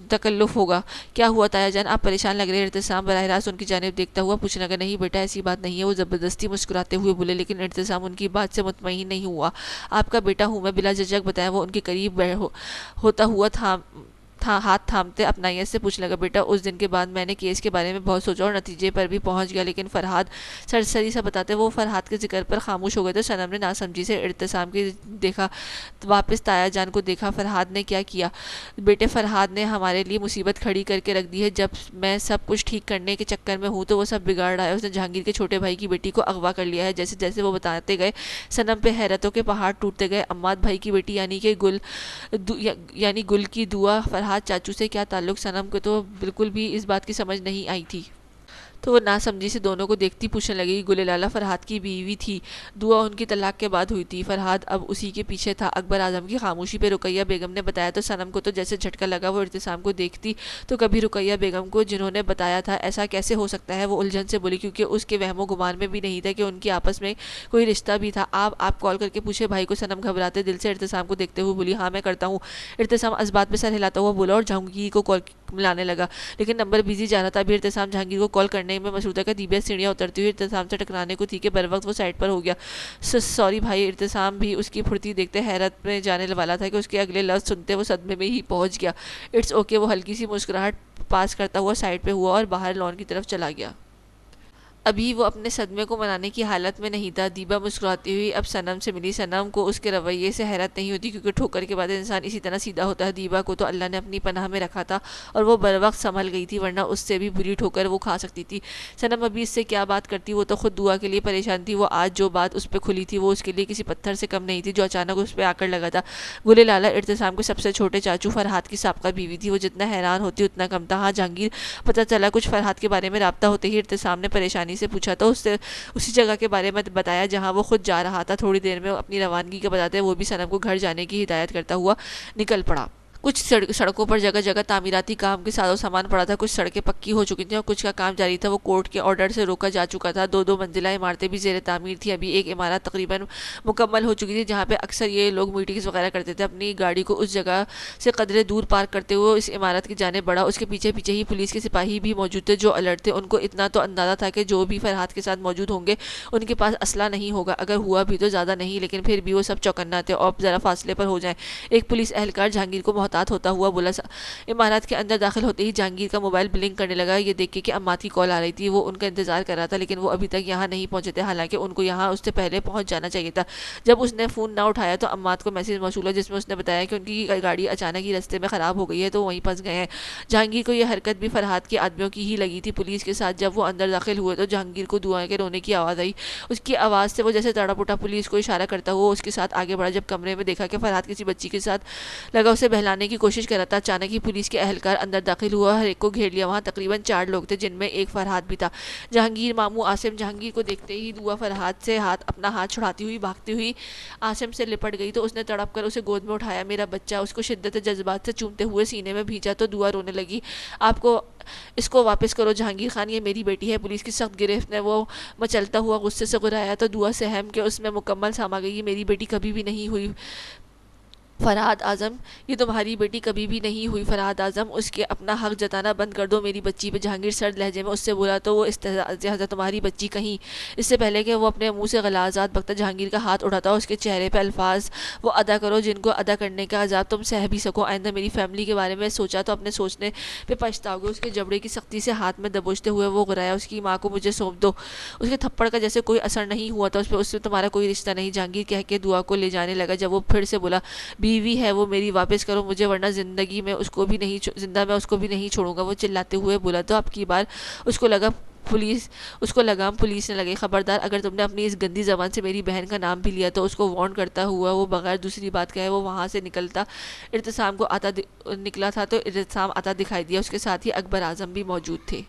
تکلف ہوگا۔ کیا ہوا تایا جان، آپ پریشان لگ رہے ہیں؟ ارتسام براہ راست ان کی جانب دیکھتا ہوا پوچھنے لگا۔ نہیں بیٹا، ایسی بات نہیں ہے، وہ زبردستی مسکراتے ہوئے بولے، لیکن ارتسام ان کی بات سے مطمئن نہیں ہوا۔ آپ کا بیٹا ہوں میں، بلا جھجک بتایا وہ ان کے قریب ہوتا ہوا ہاتھ تھامتے اپنائیت سے پوچھنے لگا۔ بیٹا، اس دن کے بعد میں نے کیس کے بارے میں بہت سوچا اور نتیجے پر بھی پہنچ گیا، لیکن فرحاد سرسری سا بتاتے وہ فرحاد کے ذکر پر خاموش ہو گئے تو صنم نے ناسمجھی سے ارتسام کی دیکھا، واپس تایا جان کو دیکھا۔ فرحاد نے کیا کیا؟ بیٹے، فرحاد نے ہمارے لیے مصیبت کھڑی کر کے رکھ دی ہے۔ جب میں سب کچھ ٹھیک کرنے کے چکر میں ہوں تو وہ سب بگاڑ رہا ہے۔ اس نے جہانگیر کے چھوٹے بھائی کی بیٹی کو اغوا کر لیا ہے۔ جیسے جیسے وہ بتاتے گئے صنم پہ حیرتوں کے پہاڑ ٹوٹتے گئے۔ اماد بھائی کی بیٹی یعنی گل کی دعا، فرحاد چاچو سے کیا تعلق؟ صنم کو تو بالکل بھی اس بات کی سمجھ نہیں آئی تھی، تو وہ ناسمجھی سے دونوں کو دیکھتی پوچھنے لگی۔ گل لالا فرحاد کی بیوی تھی، دعا ان کی طلاق کے بعد ہوئی تھی، فرحاد اب اسی کے پیچھے تھا۔ اکبر اعظم کی خاموشی پہ رقیہ بیگم نے بتایا تو صنم کو تو جیسے جھٹکا لگا۔ وہ ارتسام کو دیکھتی تو کبھی رقیہ بیگم کو، جنہوں نے بتایا تھا ایسا کیسے ہو سکتا ہے، وہ الجھن سے بولی، کیونکہ اس کے وہم و گمان میں بھی نہیں تھا کہ ان کی آپس میں کوئی رشتہ بھی تھا۔ آپ کال کر کے پوچھے بھائی کو؟ صنم گھبراتے دل سے ارتسام کو دیکھتے ہوئے بولی۔ ہاں میں کرتا ہوں، ارتسام اس بات پہ سر ہلاتا ہوا بولا اور جہانگیر کو کال ملانے لگا، لیکن نمبر بزی جا رہا تھا۔ ابھی ارتسام جہانگیر کو کال کرنے میں مصروف تھا، دیبیا سیڑھیاں اترتی ہوئی ارتسام سے ٹکرانے کو تھی کہ بروقت وہ سائڈ پر ہو گیا۔ سوری بھائی۔ ارتسام بھی اس کی پھرتی دیکھتے حیرت میں جانے والا تھا کہ اس کے اگلے لفظ سنتے وہ صدمے میں ہی پہنچ گیا۔ اٹس اوکے، وہ ہلکی سی مسکراہٹ پاس کرتا ہوا سائڈ پہ ہوا اور باہر لان کی طرف چلا گیا۔ ابھی وہ اپنے صدمے کو منانے کی حالت میں نہیں تھا۔ دیبا مسکراتی ہوئی اب صنم سے ملی۔ صنم کو اس کے رویے سے حیرت نہیں ہوتی، کیونکہ ٹھوکر کے بعد انسان اسی طرح سیدھا ہوتا ہے۔ دیبا کو تو اللہ نے اپنی پناہ میں رکھا تھا اور وہ بروقت سنبھل گئی تھی، ورنہ اس سے بھی بری ٹھوکر وہ کھا سکتی تھی۔ صنم ابھی اس سے کیا بات کرتی، وہ تو خود دعا کے لیے پریشان تھی۔ وہ آج جو بات اس پہ کھلی تھی وہ اس کے لیے کسی پتھر سے کم نہیں تھی جو اچانک اس پہ آ کر لگا تھا۔ گلے لالا ارتسام کے سب سے چھوٹے چاچو فرحاد کی سابقہ بیوی تھی۔ وہ جتنا حیران ہوتی اتنا کم تھا۔ ہاں جہانگیر، پتہ چلا کچھ؟ فرحاد کے بارے میں رابطہ ہوتے ہی ارتسام نے پریشانی سے پوچھا تو اس سے اسی جگہ کے بارے میں بتایا جہاں وہ خود جا رہا تھا۔ تھوڑی دیر میں اپنی روانگی کا بتاتے وہ بھی صنم کو گھر جانے کی ہدایت کرتا ہوا نکل پڑا۔ کچھ سڑکوں پر جگہ جگہ تعمیراتی کام کے ساز و سامان پڑا تھا، کچھ سڑکیں پکی ہو چکی تھیں اور کچھ کا کام جاری تھا۔ وہ کورٹ کے آرڈر سے روکا جا چکا تھا۔ دو منزلہ عمارتیں بھی زیر تعمیر تھیں۔ ابھی ایک عمارت تقریباً مکمل ہو چکی تھی جہاں پہ اکثر یہ لوگ میٹنگز وغیرہ کرتے تھے۔ اپنی گاڑی کو اس جگہ سے قدرے دور پارک کرتے ہوئے اس عمارت کی جانب بڑھا۔ اس کے پیچھے ہی پولیس کے سپاہی بھی موجود تھے جو الرٹ تھے۔ ان کو اتنا تو اندازہ تھا کہ جو بھی فرحاد کے ساتھ موجود ہوں گے ان کے پاس اسلحہ نہیں ہوگا، اگر ہوا بھی تو زیادہ نہیں، لیکن پھر بھی وہ سب چوکنا تھے اور ذرا فاصلے پر ہو جائیں۔ ایک پولیس اہلکار جہانگیر کو محتاط ہوتا ہوا بولا۔ عمارت کے اندر داخل ہوتے ہی جہانگیر کا موبائل بلنک کرنے لگا، یہ دیکھ کے کہ اماد کی کال آ رہی تھی۔ وہ ان کا انتظار کر رہا تھا، لیکن وہ ابھی تک یہاں نہیں پہنچے تھے، حالانکہ ان کو یہاں اس سے پہلے پہنچ جانا چاہیے تھا۔ جب اس نے فون نہ اٹھایا تو اماد کو میسج موصول ہوا جس میں اس نے بتایا کہ ان کی گاڑی اچانک ہی رستے میں خراب ہو گئی ہے تو وہیں پھنس گئے ہیں۔ جہانگیر کو یہ حرکت بھی فرحاد کے آدمیوں کی ہی لگی تھی۔ پولیس کے ساتھ جب وہ اندر داخل ہوئے تو جہانگیر کو دعا کے رونے کی آواز آئی۔ اس کی آواز سے وہ جیسے تڑپ اٹھا۔ پولیس کو اشارہ کرتا ہوا اس کے ساتھ آگے بڑھا۔ جب کمرے میں دیکھا کہ فرحاد کسی بچی کے ساتھ لگا اسے بہلانے کی کوشش کر رہا تھا، اچانک ہی پولیس کے اہلکار اندر داخل ہوا، ہر ایک کو گھیر لیا۔ وہاں تقریباً 4 لوگ تھے جن میں ایک فرحاد بھی تھا۔ جہانگیر ماموں عاصم۔ جہانگیر کو دیکھتے ہی دعا فرحاد سے اپنا ہاتھ چھڑاتی ہوئی بھاگتی ہوئی عاصم سے لپٹ گئی تو اس نے تڑپ کر اسے گود میں اٹھایا۔ میرا بچہ، اس کو شدت جذبات سے چومتے ہوئے سینے میں بھیجا تو دعا رونے لگی۔ اس کو واپس کرو جہانگیر خان، یہ میری بیٹی ہے۔ پولیس کی سخت گرفت نے وہ مچلتا ہوا غصے سے گرایا تو دعا سہم کے اس میں مکمل سما گئی۔ یہ میری بیٹی کبھی بھی نہیں ہوئی فرحاد اعظم، یہ تمہاری بیٹی کبھی بھی نہیں ہوئی فرحاد اعظم، اس کے اپنا حق جتانا بند کر دو میری بچی پہ۔ جہانگیر سرد لہجے میں اس سے بولا تو وہ استہزا تمہاری بچی کہیں۔ اس سے پہلے کہ وہ اپنے منہ سے غلاظات بکتا جہانگیر کا ہاتھ اٹھاتا اس کے چہرے پہ الفاظ وہ ادا کرو جن کو ادا کرنے کا عذاب تم سہ بھی سکو۔ آئندہ میری فیملی کے بارے میں سوچا تو اپنے سوچنے پہ پچھتاؤ گے۔ اس کے جبڑے کی سختی سے ہاتھ میں دبوچتے ہوئے وہ گرایا، اس کی ماں کو مجھے سونپ دو۔ اس کے تھپڑ کا جیسے کوئی اثر نہیں ہوا تھا اس سے تمہارا کوئی رشتہ نہیں۔ جہانگیر کہہ کے دعا کو لے جانے لگا جب وہ پھر سے بولا، بیوی ہے وہ میری، واپس کرو مجھے ورنہ زندہ میں اس کو بھی نہیں چھوڑوں گا۔ وہ چلاتے ہوئے بولا تو اب کی بار اس کو لگا پولیس اس کو لگام پولیس نے لگی، خبردار اگر تم نے اپنی اس گندی زبان سے میری بہن کا نام بھی لیا تو اس کو وارن کرتا ہوا وہ بغیر دوسری بات کہے وہ وہاں سے نکلتا۔ اعتصام کو نکلا تھا تو اعتصام آتا دکھائی دیا، اس کے ساتھ ہی اکبر اعظم بھی موجود تھے۔